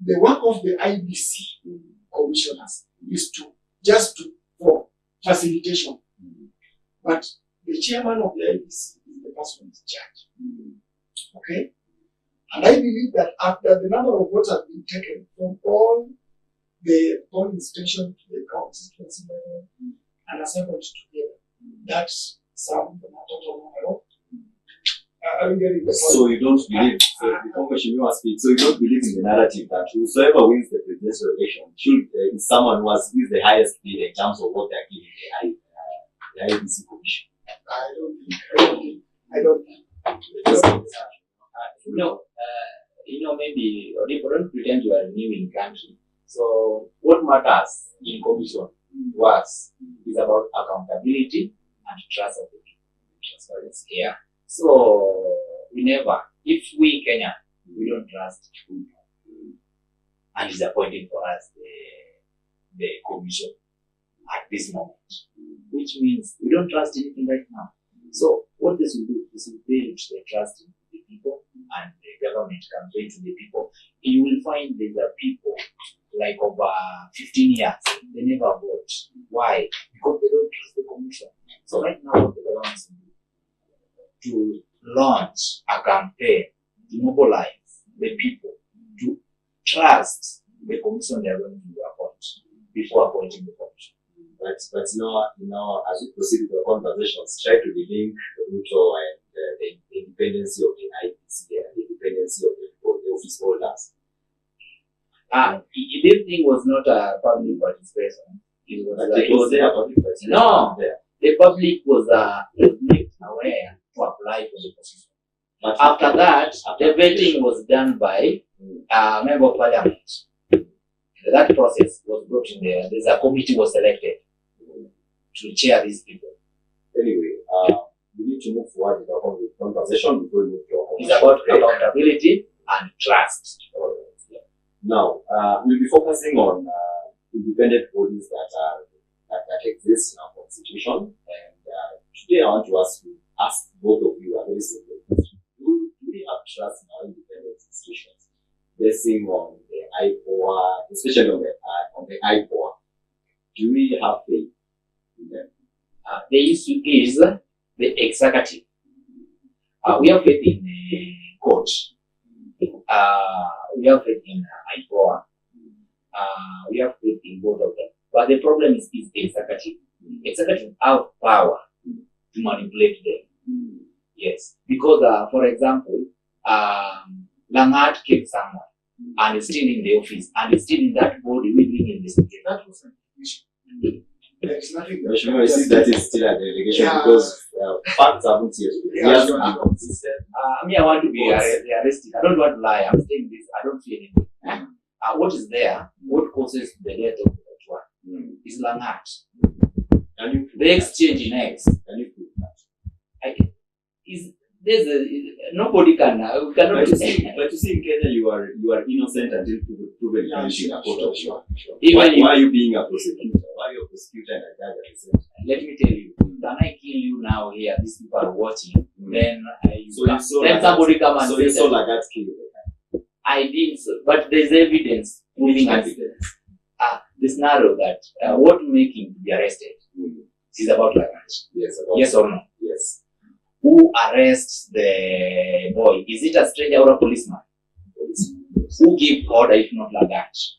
Speaker 5: the work of the IBC commissioners is for facilitation. But the chairman of the IBC is the person in charge. Okay? And I believe that after the number of votes have been taken from all the polling stations to the constituency level and assembled together, that's some total number. Are you getting the point?
Speaker 3: So you don't believe, so you don't believe in the narrative that whosoever wins the presidential election should be someone who is the highest bid in terms of what they're giving the IBC commission.
Speaker 5: I don't think.
Speaker 4: Maybe or don't pretend you are new in country. So what matters in commission works is about accountability and trust of the people. Transparency here. So if we Kenya, we don't trust food, and it's appointing for us the commission at this moment, which means we don't trust anything right now. So what this will do, this will build the trust in the people, and the government campaign to the people. You will find there are people like over 15 years, they never vote. Why? Because they don't trust the commission. So right now what the government is doing to launch a campaign to mobilize the people to trust the commission they are going to appoint before appointing the commission.
Speaker 3: But now, as we proceed with the conversations, try to link Ruto and the independency of the IPC and the independency of the office holders.
Speaker 4: This thing was not a public participation. It was
Speaker 3: there, public participation.
Speaker 4: No,
Speaker 3: there.
Speaker 4: The public was made aware to apply for the position. But after that, the vetting was done by a member of parliament. That process was brought in there. There's a committee was selected to chair these people.
Speaker 3: Anyway, we need to move forward with our conversation before we move to our
Speaker 4: It's about accountability and trust.
Speaker 3: Now, we'll be focusing on independent bodies that exist in our constitution. And today I want to ask both of you a very simple question. Do we have trust in our independent institutions? Basing on the IPOA, especially on the IPOA, do we have faith in them?
Speaker 4: The issue is the executive. We have faith in the court. We have faith in IPOA. We have faith in both of them. But the problem is the executive. Executive have power to manipulate them. Yes. Because, for example, Langat killed someone and is still in the office and is still in that body within investigation.
Speaker 5: That was an issue. There is nothing
Speaker 3: that is still a delegation because facts haven't yet.
Speaker 4: I want to be realistic. I don't want to lie. I'm saying this. I don't feel anything. What is there, what causes the death of that one is Langat. The exchange in eggs.
Speaker 3: Can you prove that?
Speaker 4: Nobody can. We cannot.
Speaker 3: But you see, in Kenya, you are innocent until proven guilty in a court of law. Why are you being a prosecutor? Why are you a prosecutor and a judge at the same time?
Speaker 4: Let me tell you, can I kill you now here? These people are watching. Then somebody come and say
Speaker 3: so like that kill you.
Speaker 4: I did so, but there's evidence proving the scenario that what make him to be arrested is about Langat. Yes or no?
Speaker 3: Yes.
Speaker 4: Who arrests the boy? Is it a stranger or a policeman? Who give order if not Langat?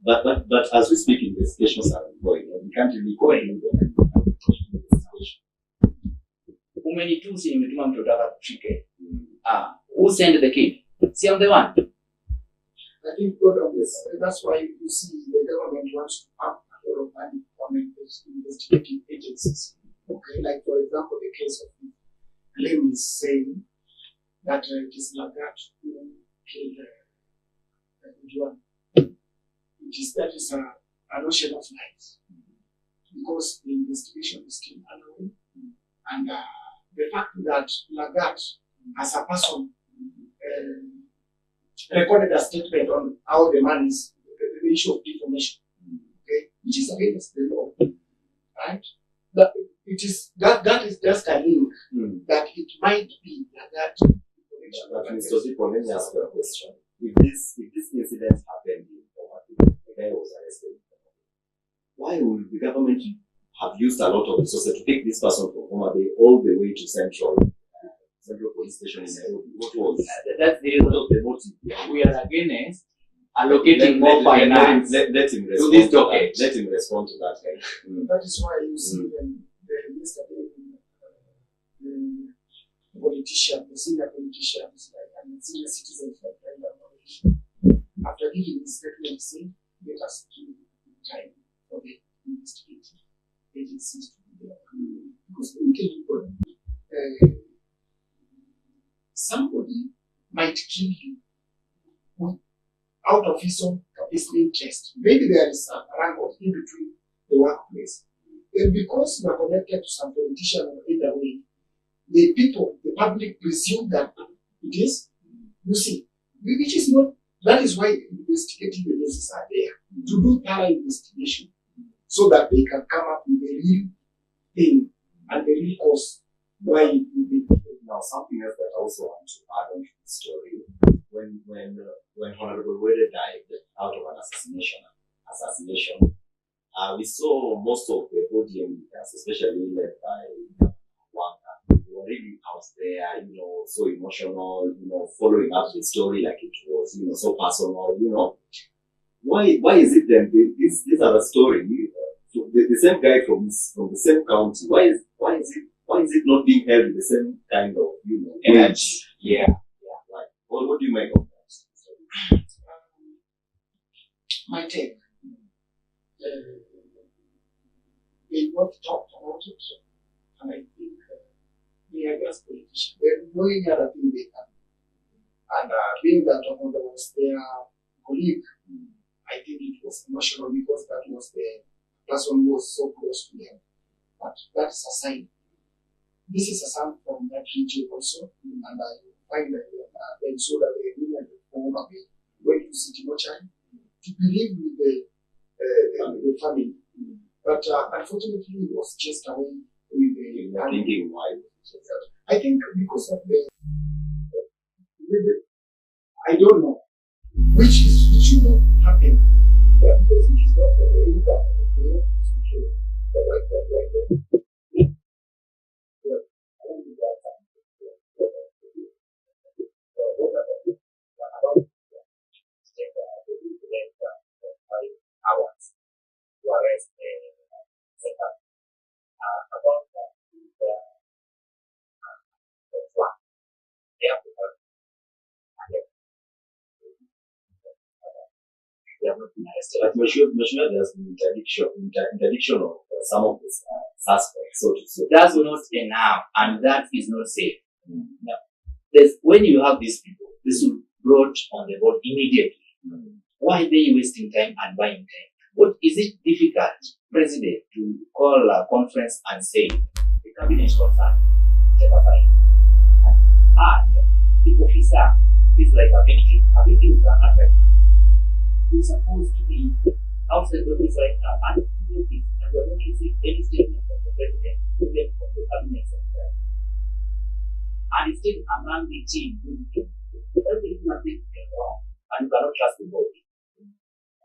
Speaker 3: But as we speak, investigations are ongoing. We can't really go into the investigation.
Speaker 4: Many tools in Mituma Mtotaka Kushike. Who sent the kid? See, I'm the one.
Speaker 5: I think God of this. That's why you see the government wants to pump a lot of money on investigating agencies. Okay, like for example, the case of Lem is saying that it is Langat who killed Juan. That is a notion of lies because the investigation is still underway, and the fact that Langat, as a person, recorded a statement on how the man is the issue of defamation, okay, which is against the law, right? But it is that is just a link that it might be that.
Speaker 3: But Mr. Zipo, let me ask you a question. If this incident happened in Odour, the guy was arrested, why would the government have used a lot of resources to take this person from Odour all the way to Central Police Station in Nairobi? What was
Speaker 4: that's the
Speaker 3: motive?
Speaker 4: We are against allocating more finance
Speaker 3: let him respond
Speaker 4: to this docket.
Speaker 3: Let him respond to that.
Speaker 5: That is why you see yesterday the politician, the senior politicians, and senior citizens like after giving this statement, saying let us give time for the investigation. agencies to be there. Because let me tell you, somebody might kill you out of his own interest. Maybe there is a rank in between the workplace. And because you are connected to some politician or either way, the people, the public presume that it is, you see, which is not, that is why investigative agencies are there, to do thorough investigation, so that they can come up with a real thing and the real cause why it will be.
Speaker 3: Now, something else that I also want to add on to the story, when Honorable Wede died out of an assassination, we saw most of the ODM leaders, especially led by Wanga, they were really out there, so emotional, following up the story like it was, so personal, Why is it then this other story, the same guy from the same county, why is it not being held with the same kind of, energy?
Speaker 4: Yeah.
Speaker 3: Right. What do you make of that?
Speaker 5: My take, they both talked about it, and I think they are just politicians. They're doing other thing they can. And being that Odour was their colleague, I think it was emotional because that was the person who was so close to them. But that is a sign. This is a sign from that region also, and I find that then so that they really form a way when you sit in Mochai to believe with the family. But unfortunately, it was just away with the
Speaker 3: Thinking why?
Speaker 5: I think because of I don't know, which should not happen. Yeah, because it is not the income.
Speaker 3: But there's been interdiction of some of the suspects, so to say.
Speaker 4: That's not enough, and that is not safe. No. When you have these people, this will be brought on the board immediately. Why are they wasting time and buying time? What is it difficult, President, to call a conference and say the cabinet is concerned, take a fine, and the officer is like a victim. A victim is an affected. You're supposed to be outside the office right now, and in the office, and you're not receiving any statement from the president, even from the cabinet secretary. And instead, among the team, everything must be wrong, and you cannot trust the body.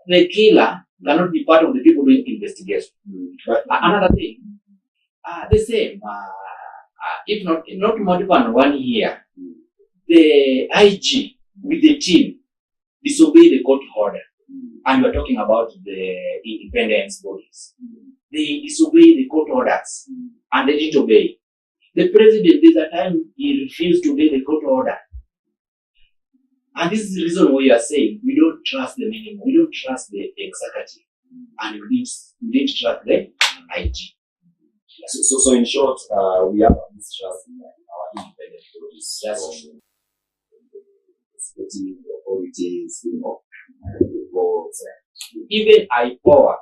Speaker 4: The killer cannot be part of the people doing investigation. But another thing, the same, if not more than 1 year, the IG with the team disobey the court order. And we're talking about the independence bodies. They disobey the court orders and they didn't obey. The president, there's a time he refused to obey the court order. And this is the reason why we are saying we don't trust the minimum, we don't trust the executive, and we didn't trust the IG.
Speaker 3: So in short, we have a mistrust in our independent bodies.
Speaker 4: That's true.
Speaker 3: Executive authorities, reports.
Speaker 4: Even IPOA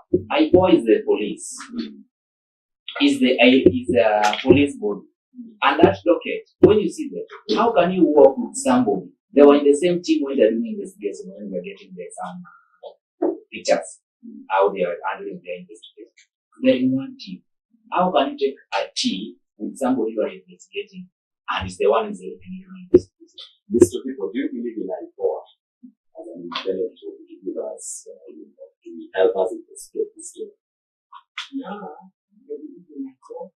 Speaker 4: is the police. Is the police body. And that docket, when you see that, how can you work with somebody? They were in the same team when they're doing investigation, when we're getting some pictures, how they are handling their investigation. They're in one team. How can you take a team with somebody who are investigating and is the one who's investigation?
Speaker 3: These two people, do you believe in IPOA as an independent to give us, to help us investigate this story?
Speaker 5: Yeah,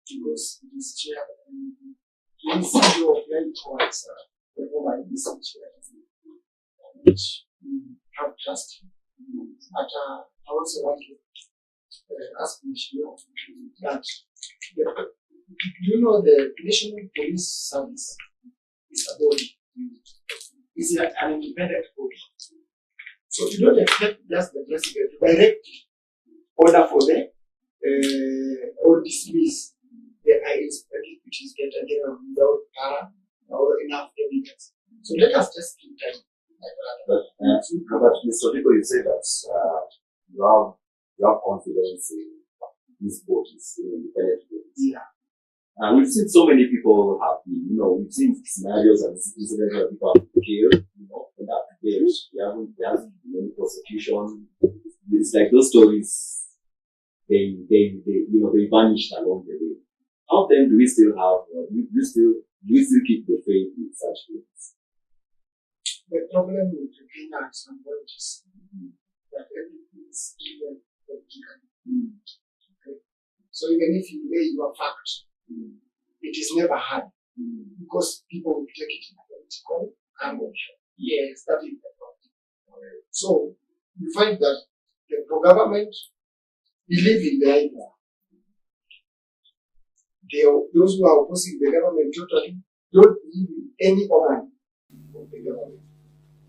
Speaker 5: because it is chair and the CEO of the IPOA is the former research which have trust. But I also want to ask you that the National Police Service is a body. Is an independent body. So you don't expect just the president to directly order for the or dismiss the ideas which is get again without or enough evidence. So let us just keep time.
Speaker 3: But Mr. Rico, you say that you have confidence in these bodies, in independent bodies.
Speaker 5: Yeah.
Speaker 3: And we've seen so many people have been, we've seen scenarios and incidents where people have been killed, and that there hasn't been any prosecution. It's like those stories, they vanished along the way. How then do we still have, do we still keep the faith in such things?
Speaker 5: The problem with the Kenya and some bodies that everything is given politically. Okay. So even if you lay your fact, it is never hard because people will take it in a political angle. Yes, that is the problem. So you find that the pro-government believe in the idea. Those who are opposing the government totally don't believe in any organ of the government.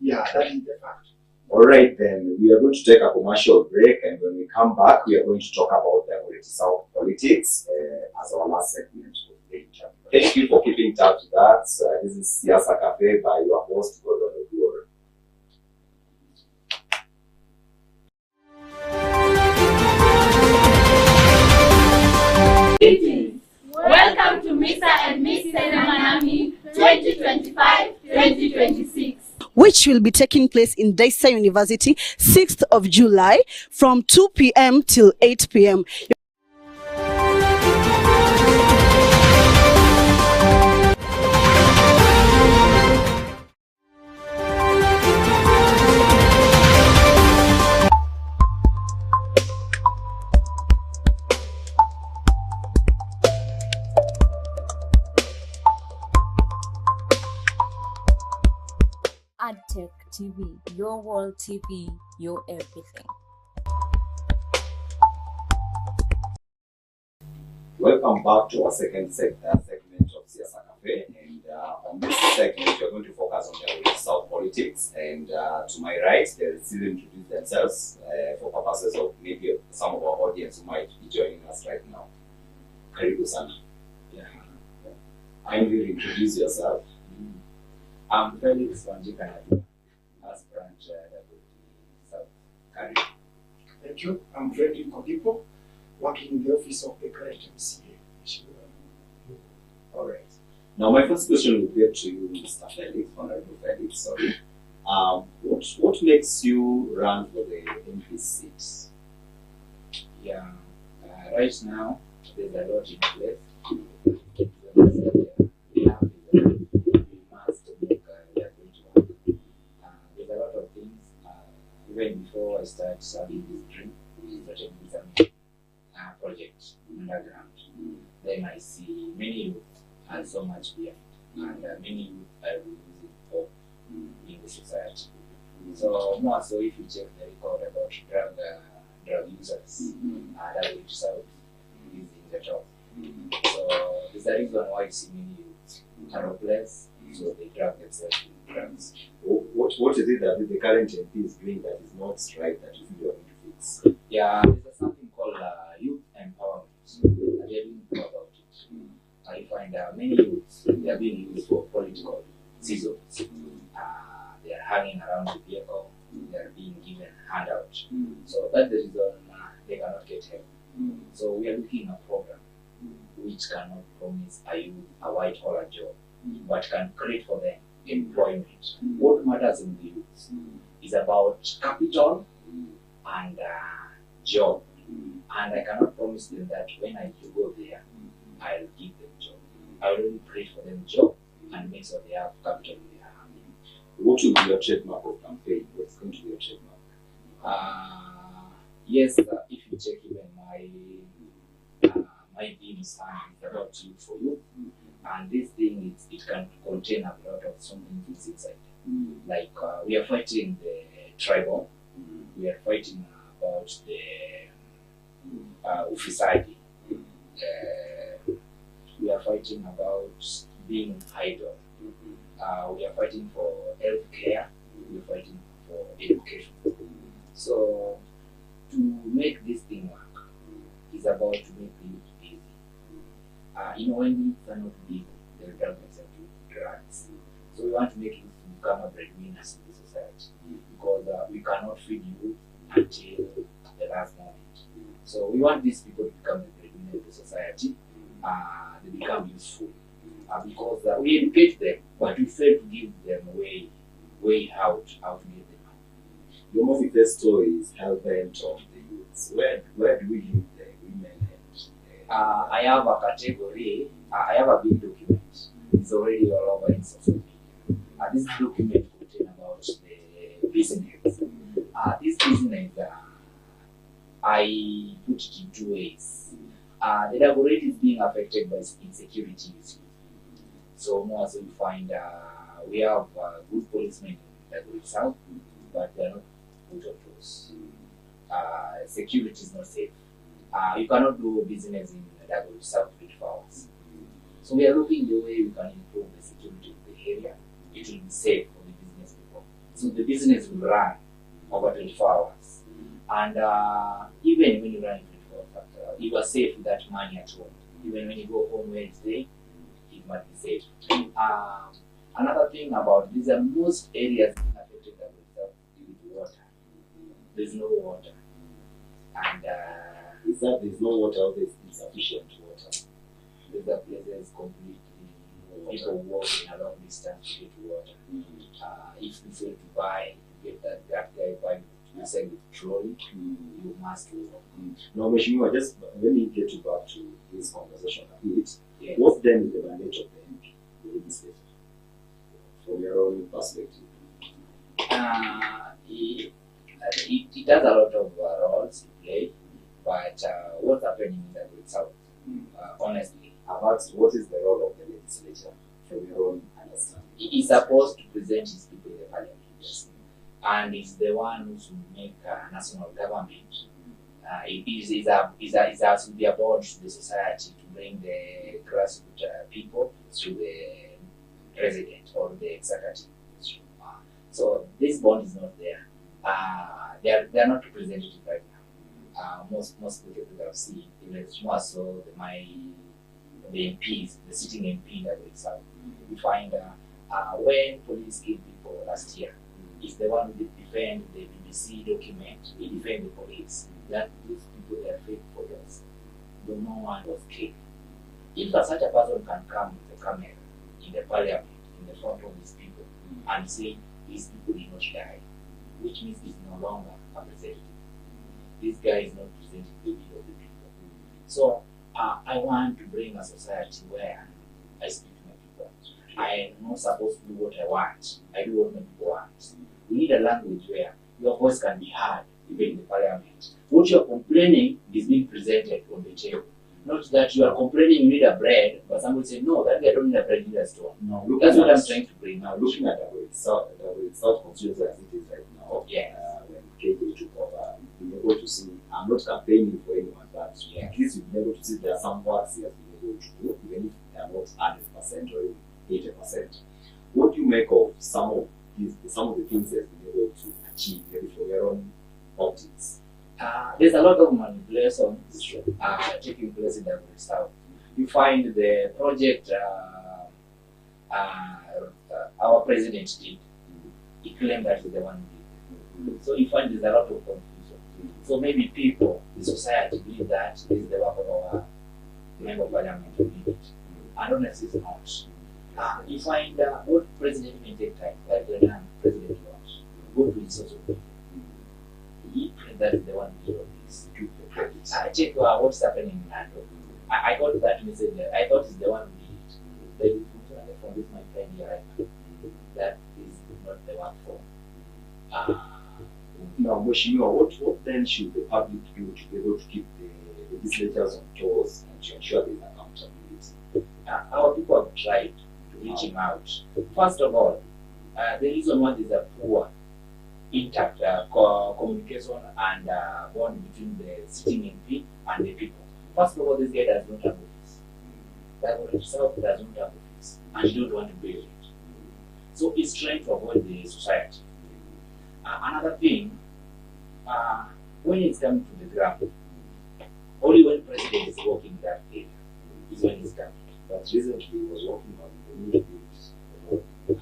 Speaker 5: Yeah, that is the fact.
Speaker 3: All right, then we are going to take a commercial break, and when we come back, we are going to talk about the South politics as our last segment of the interview. Thank you for keeping tabs with that. This is Siasa Cafe by your host, Odour.
Speaker 6: Welcome to Mr. and Miss Seremanami 2025-2026,
Speaker 7: which will be taking place in Daisa University, 6th of July from 2 p.m. till 8 p.m.
Speaker 8: Addtech TV, your world TV, your everything.
Speaker 3: Welcome back to our second segment of Siasa Cafe, and on this segment we're going to focus on the South politics, and to my right they'll still introduce themselves for purposes of maybe some of our audience who might be joining us right now. Karibu sana.
Speaker 4: Yeah.
Speaker 3: Kindly introduce yourself.
Speaker 4: I'm Felix Wanjika, aspirant Deputy South Kari.
Speaker 5: Thank you. I'm Frederick Kodipo, working in the office of the current MCA.
Speaker 3: All right. Now, my first question will be to you, Mr. Felix, Honorable Felix. Sorry. What makes you run for the MP seat?
Speaker 4: Yeah. Right now, there's a lot in place. Even before I start serving this dream, we started with some projects underground. Then I see many youth and so much behind, and many youth are losing hope in the society. So more so, if you check the record about drug users, that which South is in the top. So there's a reason why you see many youth are hopeless, so they drag themselves in drugs.
Speaker 3: What is it that the current MP is doing that is not right that you feel you are going to fix?
Speaker 4: Yeah, there's something called youth empowerment. They are being about it. I find many youths, they are being used for political seasons. They are hanging around the vehicle, they are being given handouts. So that's the reason they cannot get help. So we are looking at a program which cannot promise a youth a white collar job, but can create for them employment. What matters in the youth is about capital and job. And I cannot promise them that when I go there, I'll give them job. I will only create for them job and make sure they have capital in their hand.
Speaker 3: What will be your trademark of campaign? What's going to be your trademark?
Speaker 4: Yes, if you check even my theme is about youth for you. And this thing, it can contain a lot of so many things inside. Like we are fighting the tribal, we are fighting about the ufisadi, we are fighting about being idle, we are fighting for health care, we are fighting for education. So to make this thing work is is about to make youth busy. When youth are not busy, they will turn themselves to drugs. So we want to make youth become a breadwinners in the society, because we cannot feed youth until the last moment. So we want these people to become the breadwinners of the society. They become useful, because we educate them, but we fail to give them way out how to get the money.
Speaker 3: Your manifesto is hell-bent on the youths. Where do we leave the women and
Speaker 4: I have a category, I have a big document. It's already all over in social media. This document contains about the business. This business, I put it in two ways. The Dagoretti is being affected by insecurity issues. So more so you find we have good policemen in Dagoretti South, but they are not good on those. Security is not safe. You cannot do business in Dagoretti South 24 hours. So we are looking the way we can improve the security of the area. It will be safe for the business people. So the business will run over 24 hours. And even when you run in 24 hours, you are safe with that money at home. Even when you go home Wednesday, it might be safe. Another thing about these are most areas affected by with water. There's no water. And
Speaker 3: is that there's no water, there's insufficient water?
Speaker 4: There's a places completely people walk in a long distance to get water. If you fail to buy, to get that guy by with trolley, you must walk.
Speaker 3: Now, Meshima, just let me get you back to this conversation a bit.
Speaker 4: Yes.
Speaker 3: What then is the mandate of the MP, the legislature, from your own perspective?
Speaker 4: It has a lot of roles to play, but what's happening in the Great South, honestly,
Speaker 3: About what is the role of the legislature, from your own understanding?
Speaker 4: he is supposed to present his people in the parliament, and he's the one who should make national government. It has to be about the society to bring the grassroots people to the president or the executive. So this bond is not there. They are not representative right now. Most of the people that I've seen, it's more so the MPs, the sitting MP that we serve. We find when police killed people last year, is the one who defend the BBC document, he defend the police. That these people, they are fake photos. No one was killed. If such a person can come with a camera in the parliament, in the front of these people, and say these people did not die, which means he's no longer a representative. This guy is not presenting the will of the people. So I want to bring a society where I speak to my people. I am not supposed to do what I want. I do what my people want. We need a language where your voice can be heard, even in the parliament. What you are complaining is being presented on the table. Not that you are complaining you need a bread, but somebody say, no, that guy don't need a bread, you need a stone.
Speaker 3: No,
Speaker 4: that's what I'm trying to bring.
Speaker 3: Now, looking at the South constituency as it is right now,
Speaker 4: yes.
Speaker 3: When KJ took over, you've been able to see, I'm not campaigning for anyone, but
Speaker 4: yes.
Speaker 3: At least you've been able to see there are some works he has been able to do, even if they are not 100% or 80%. What do you make of some of the things he has been able to achieve, maybe for your own optics?
Speaker 4: There's a lot of manipulation taking place in the South. You find the project our president did. He claimed that he's the one who did it. So you find there's a lot of confusion. So maybe people, the society, believe that this is the work of our member of parliament who did it. And honestly, it's not. You find what president may take time, like the president wants. Go to his social media. He claimed that he's the one who did all this. I check what's happening in Nando. I got that message there. I thought he's the one who did it. The from this my friend here right now. That is not the one for.
Speaker 3: Now, Moshima, what then should the public do to be able to keep the legislators on toes and to ensure there's accountability?
Speaker 4: Our people have tried to reach him out. First of all, the reason why there's a poor intact communication and bond between the sitting MP and the people. First of all, this guy does not have office. That himself does not have office, and he don't want to build it. So he's trying to avoid the society. Another thing, when it's coming to the ground, Only when president is working that area is when he's coming.
Speaker 3: But recently he was working on the new build and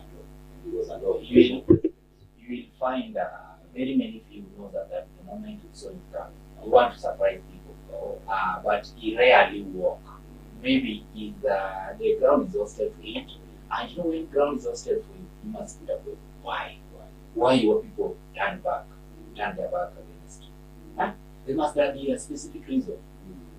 Speaker 3: he was under
Speaker 4: You will find very many people know that the moment we saw him coming, we want to surprise people, but he rarely walk. Maybe if the ground is hostile for him, and you know when ground is hostile for him, you must put up with why your people turn their back against you. Huh? There must be a specific reason.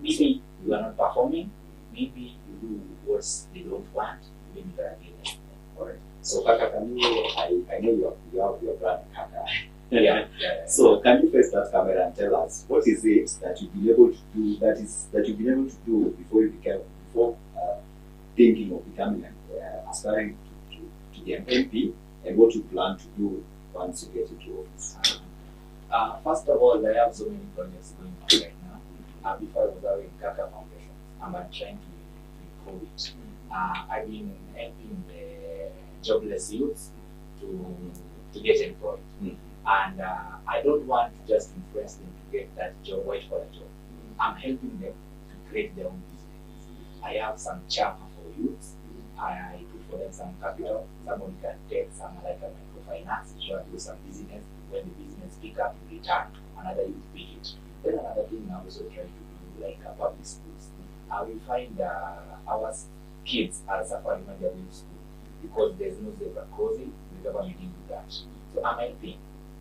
Speaker 4: Maybe you are not performing, maybe you do what they don't want, maybe they are against them. Alright.
Speaker 3: So Kaka, can you, I know you have your brand Kaka.
Speaker 4: Yeah.
Speaker 3: So can you face that camera and tell us what is it that you've been able to do that you've been able to do before thinking of becoming aspiring to be an MP, and what you plan to do once you get into office?
Speaker 4: First of all, I have so many projects going on right now. Before I was having Kaka Foundation, I'm trying to improve it. I've been helping the jobless youths to get employed. And I don't want to just influence them to get that job, wait for a job. I'm helping them to create their own business. I have some charter for youths. I put for them some capital. Somebody can take some like a microfinance, do some business. When the business pick up, you return. Another youth pick it. Then another thing I'm also trying to do like public schools. We find our kids are suffering when they're going to school because there's no zebra crossing. The government didn't do that. So I'm helping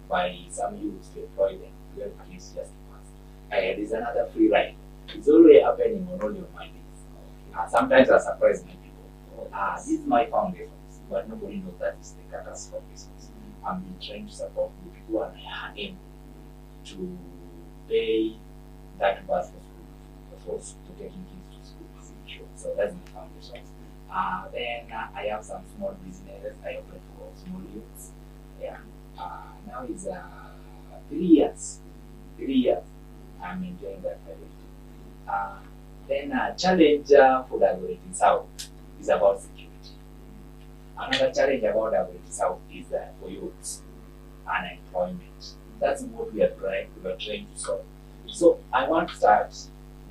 Speaker 4: by some youths to employ them to help at least just pass. There's another free ride. It's always happening on all your Mondays. Sometimes I surprise my people. This is my foundation, but nobody knows that it's the Kaka's foundation. I've been trying to support the people and I am able to pay that bus for taking kids to school. So that's my foundation. Then I have some small businesses I open for small youths. Yeah. Now it's 3 years. 3 years. I'm enjoying that very Then challenge for the Algorithm South is about security. Another challenge about the Algorithm South is for youths, unemployment. That's what we are trying to solve. So I want to start.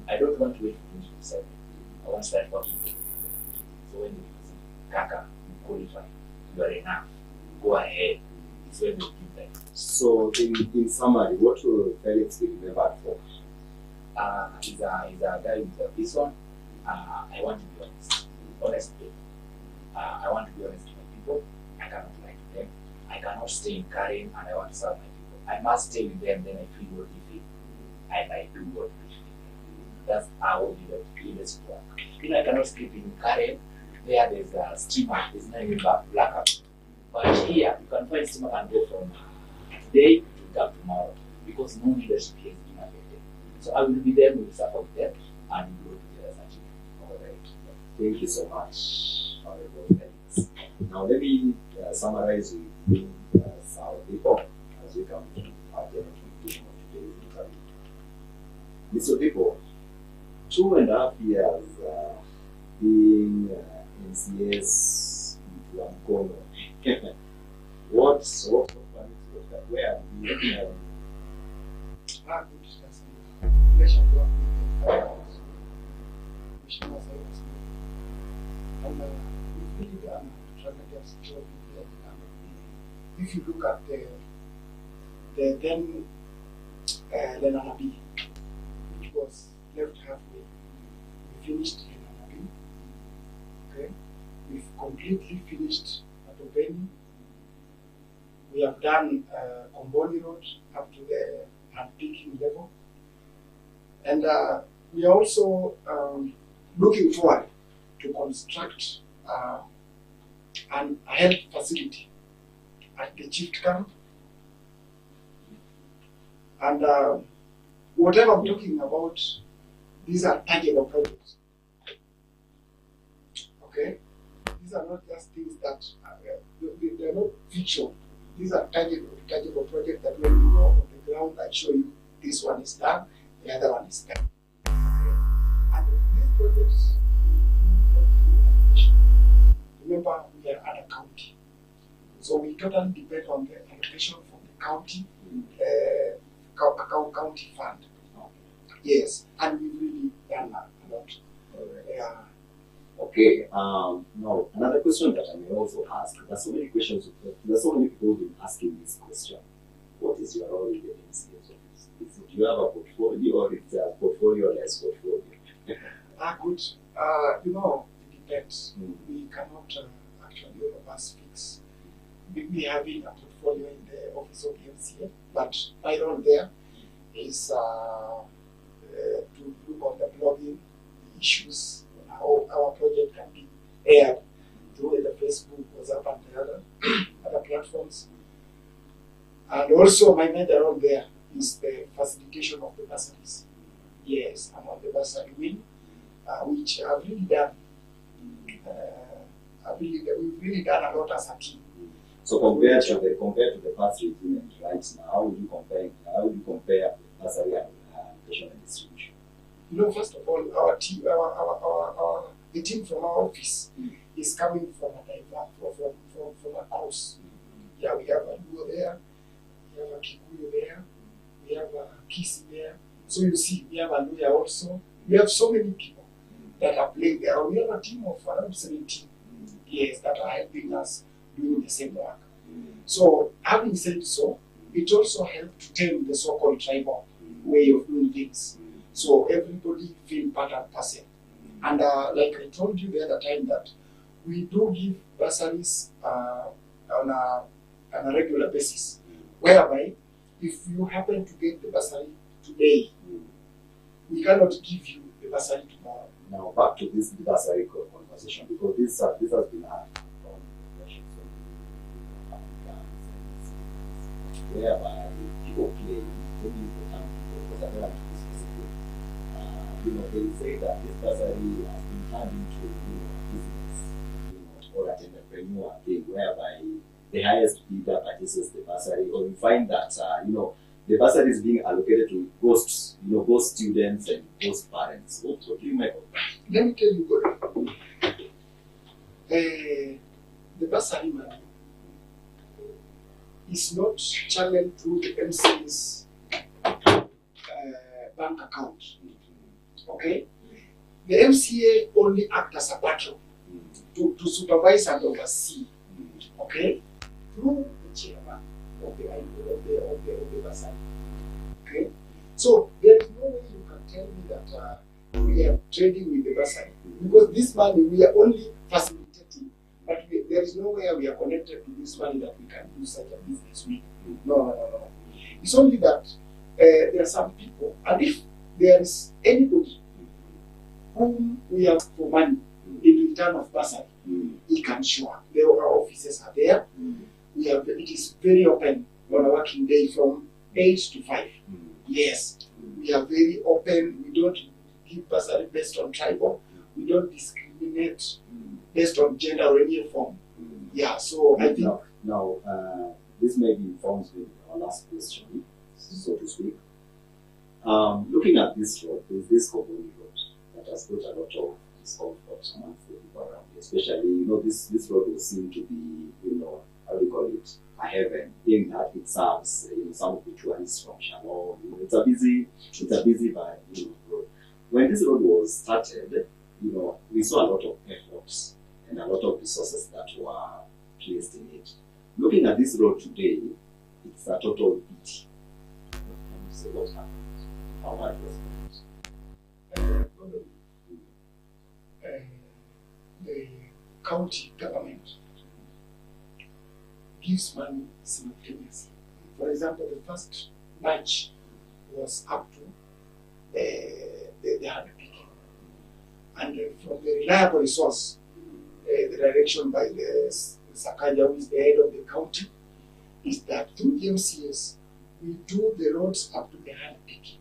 Speaker 4: I don't want to wait for 2027. I want to start working. So when you see Kaka, you qualify, you are enough, go ahead. It's when you give them.
Speaker 3: So in summary, what will Felix be remembered for?
Speaker 4: He's a guy with a vision. I want to be honest. Honestly. I want to be honest with my people. I cannot lie to them. I cannot stay in Karen and I want to serve my people. I must stay with them, then I feel what they feel. And I do what they feel. That's how leadership work. I cannot sleep in Karen. There's a steamer, there's not even blackout. But here, you can find steamer and go from today to come tomorrow because no leadership here is being affected. So I will be there, we will support them, and we will go together as a team. All right.
Speaker 3: Thank you so much, Honorable Felix. Now let me summarize with you our people as we come to our general conclusion of today's interview. Mr. People, 2.5 years being in CS into Angola. What sort of planets where are you?
Speaker 5: Good discussing. Pleasure to work with them. Wishing us all the best. And we've really done a tremendous job here. If you look at the then Lenanabi, which was left halfway, we finished Lenanabi. Okay, we've completely finished Atobeni. We have done Komboni Road up to the peaking level. And we are also looking forward to construct a health facility at the Chief Camp. And whatever I'm talking about, these are tangible projects. Okay? These are not just things that they are not fiction. These are tangible projects that when you go on the ground, I show you this one is done, the other one is done. Okay? And these projects, remember, we are at a county. So we totally depend on the allocation from the county, county fund. Yes, and we've really done a lot. Yeah.
Speaker 3: Okay. Now another question that I may also ask. There's so many questions. There's so many people who've been asking this question. What is your role in the MCA's office? Do you have a portfolio, or it's a portfolio-less portfolio?
Speaker 5: Good. You know, it depends. We cannot actually all of us fix. We having a portfolio in the office of the MCA, but my role there is to look on the blogging, the issues, how our project can be aired through the Facebook, WhatsApp, and the other platforms. And also my major role there is the facilitation of the bursaries. Yes, I'm on the bursary wing, which I've really done. We've really done a lot as a team.
Speaker 3: So compared to the past regime right now, how would you compare bursary allocation and distribution?
Speaker 5: You know, first of all, our team, the team from our office is coming from a course. Yeah, we have a Luo there, we have a Kikuyu there, we have a Kisi there. So you see, we have a lawyer also. We have so many people that are playing there. We have a team of around 17 years that are helping us doing the same work. So, having said so, it also helped to tame the so-called tribal way of doing things. So everybody feel part and parcel. And like I told you the other time, that we do give bursaries on a regular basis, whereby if you happen to get the bursary today, we cannot give you the bursary tomorrow.
Speaker 3: Now back to this bursary conversation, because this has been a whereby people claim, maybe important people, because I don't like to be specific, they say that this bursary has been turned into a business, or an entrepreneur thing, whereby the highest bidder purchases the bursary, or you find that the bursary is being allocated to ghost students and ghost parents. What do you make of that?
Speaker 5: Let me tell you, God, the bursary money is not channeled through the MCA's bank account. Okay? The MCA only acts as a patron to supervise and oversee. Okay? Through the chairman of the bursary. Okay? So there is no way you can tell me that we are trading with the bursary, because this money we are only facilitating. But there is nowhere we are connected to this money that we can do such a business with. No. It's only that there are some people, and if there is anybody whom we ask for money in return of bursary, he can show up. Our offices are there. It is very open on a working day from 8 to 5. Yes, we are very open. We don't give bursary based on tribal. We don't discriminate based on gender or any form. Yeah, so I think...
Speaker 3: Now, this maybe informs me our last question, so to speak. Looking at this road, there's this Koboni road that has got a lot of discomfort amongst the people around here. Especially, this road will seem to be, how do you call it, a heaven, in that it serves some of the tourists from Shalom. It's a busy road. When this road was started, we saw a lot of efforts and a lot of resources that were placed in it. Looking at this road today, it's a total pity. Can you say what happened? How much was
Speaker 5: it? The county government gives money simultaneously. For example, the first batch was up to the hand picking. And from the reliable source, the direction by the Sakaja, who is the head of the county, is that through the MCS, we do the roads up to the hand picking.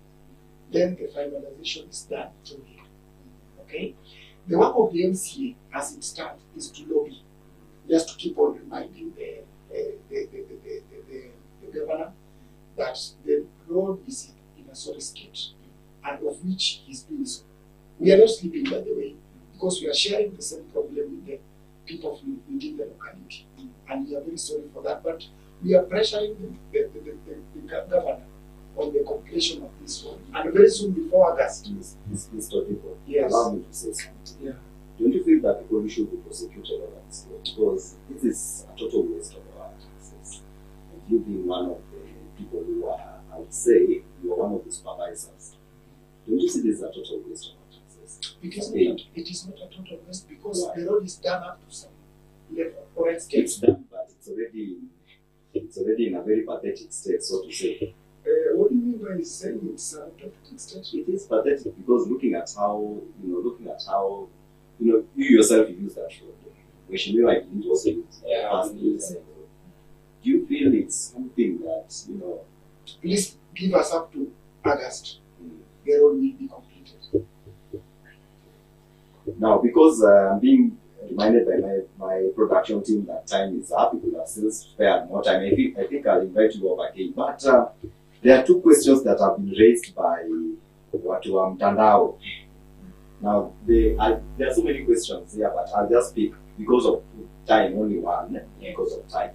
Speaker 5: Then the finalization is done through here. Okay? The work of the MCA, as it stands, is to lobby, just to keep on reminding the governor that the road is in a sorry state, and of which he's doing so. We are not sleeping, by the way, because we are sharing the same problem with the people within the locality, and we are very sorry for that. But we are pressuring the governor on the completion of this one. And very soon before August.
Speaker 3: Mr. People,
Speaker 5: Yes.
Speaker 3: allow me to say something.
Speaker 5: Yeah.
Speaker 3: Don't you feel that the police should be prosecuted over this law? Because this is a total waste of our taxes. And you being one of the people who are, I would say, you are one of the supervisors. Don't you see this as a total waste of our taxes?
Speaker 5: It is,
Speaker 3: Okay.
Speaker 5: not, it is not a total waste because
Speaker 3: Why?
Speaker 5: the road is done up to some level or extent.
Speaker 3: It's done, but it's already in a very pathetic state, so to say.
Speaker 5: What do you mean by saying it's a pathetic state?
Speaker 3: It is pathetic because looking at how, you yourself use that road. Wishing I did also use personally the same road. Do you feel it's something that,
Speaker 5: Please give us up to August. The road will be completed.
Speaker 3: now because I'm being reminded by my production team that time is up, people have still spared more time. I think I'll invite you over again. But there are two questions that have been raised by watu wa mtandao. Now, there are so many questions here, but I'll just pick because of time, only one, because of time.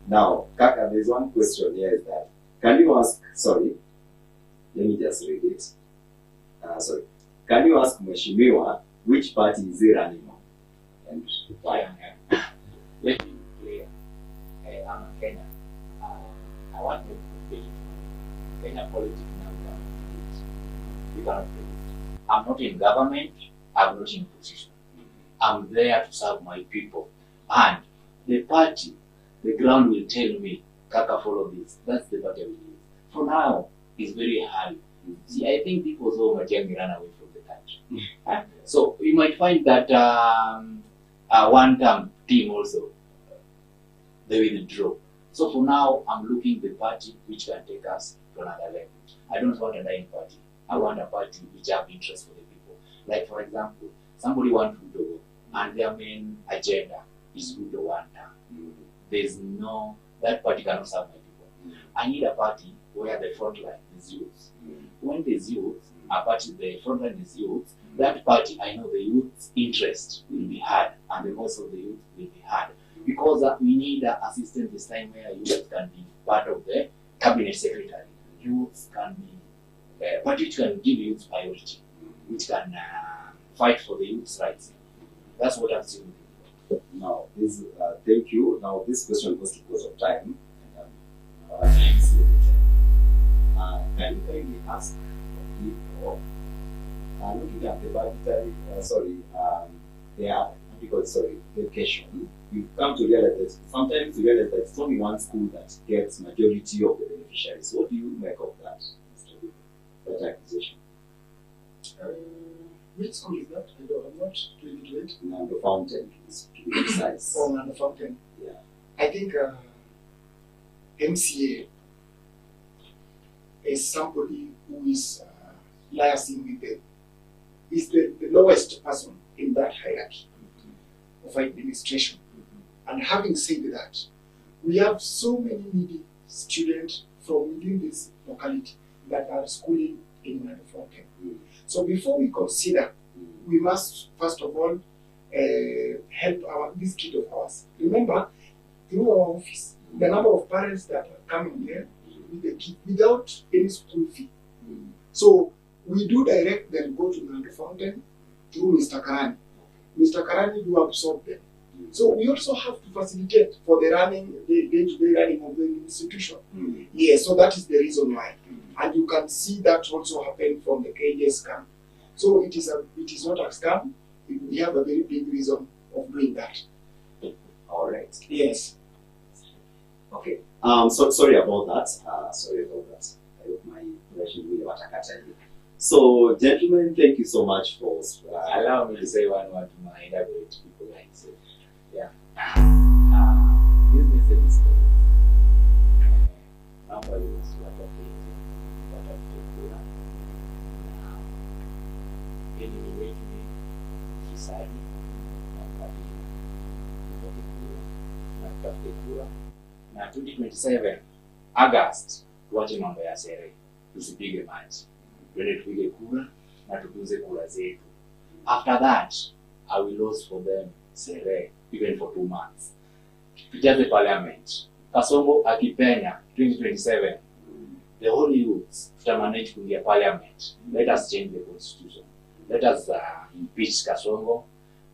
Speaker 3: Now, Kaka, there's one question here is that, can you ask, sorry, let me just read it. Can you ask Mheshimiwa which party is he running on? And why?
Speaker 4: Let me be clear. I'm a Kenyan. I want to be Kenya politics now. We cannot do it. I'm not in government. I'm not in position. I'm there to serve my people. And the party, the ground will tell me, Kaka, follow this. That's the party I will use. For now, it's very hard. See, I think people saw Majengi run away from the country. So you might find that one-term team also, they withdraw. So for now, I'm looking the party which can take us to another level. I don't want a dying party. I want a party which have interest for the people. Like for example, somebody wants Odour, and their main agenda is Odour one term. There's no, that party cannot serve my people. I need a party where the front line is youth. When there's youth, a party, the front line is youth, that party, I know the youth's interest will be heard, and the voice of the youth will be heard. Because we need an assistant this time where youth can be part of the cabinet secretary. Youth can be a party which can give youth priority, which can fight for the youth's rights. That's what I'm saying.
Speaker 3: Now, this, thank you. Now, this question goes to because of time. Can you kindly ask people, looking at the budgetary, education, you come to realize that sometimes you realize that it's only one school that gets majority of the beneficiaries. What do you make of that, Mr. Lee, that accusation?
Speaker 5: Which school is that? I'm not really to it.
Speaker 3: Nando Fountain, to be precise.
Speaker 5: Oh, Nando Fountain.
Speaker 3: Yeah.
Speaker 5: I think MCA is somebody who is liaising with the lowest person in that hierarchy of administration. And having said that, we have so many needy students from within this locality that are schooling in Nando Fountain. So before we consider, we must first of all help this kid of ours. Remember, through our office, the number of parents that are coming there with the kid without any school fee. So we do direct them go to Nando Fountain through Mr. Karani. Mr. Karani do absorb them. So we also have to facilitate for the day-to-day running of the institution. Yes, so that is the reason why. And you can see that also happen from the KJS camp. So it is not a scam. We have a very big reason of doing that.
Speaker 3: All right.
Speaker 5: Yes.
Speaker 3: Okay. So sorry about that. I hope my relation really watakata. So, gentlemen, thank you so much for
Speaker 4: allow me to say one word to my elaborate people like this. Yeah. This message is for nobody was what of the kura. Eliminate me, decide na kura. Na 2027 August tuache mambo ya sherehe, tusipige maji. Twende tupige kura na tutunze kura zetu. After that, I will lose for them sherehe even for 2 months. Tujaze parliament. Kasongo akipenya 2027, the whole youths tutamanage kuingia parliament. Let us change the constitution. Let us impeach Kasongo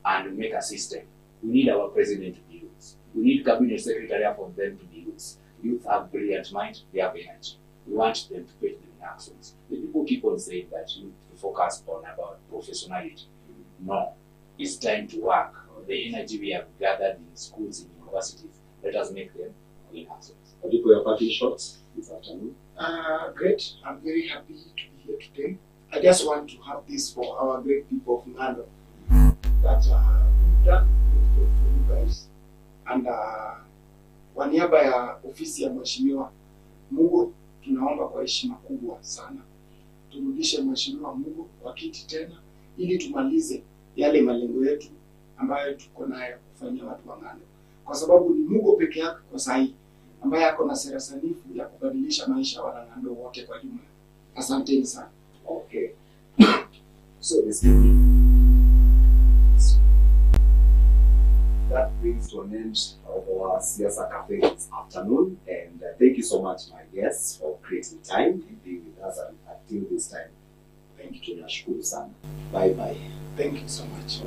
Speaker 4: and make a system. We need our president to be youths. We need cabinet secretary for them to be youths. Youth have brilliant mind, they have energy. We want them to put them in actions. The people keep on saying that you focus on about professionality. No, it's time to work. The energy we have gathered in schools and universities, let us make them in actions.
Speaker 3: What do you put your parting shots this afternoon?
Speaker 5: Great. I'm very happy to be here today. I just want to have this for our great people of Ngando that we've done for you guys. And kwa niaba ya ofisi ya Mheshimiwa Mugo, tunaomba kwa heshima kubwa sana turudishe Mheshimiwa Mugo kwa kiti tena ili tumalize yale malengo yetu ambayo tuko nayo kufanyia watu wa Ngando. Kwa sababu ni Mugo peke yake kwa sahi ambaye ako na sera sanifu ya kubadilisha maisha ya Wanangando wote kwa jumla. Asanteni sana.
Speaker 3: Okay. So that brings to an end of our Siasa Cafe this afternoon, and thank you so much, my guests, for creating time and being with us until this time. Thank you, tunashukuru sana. Bye bye.
Speaker 5: Thank you so much.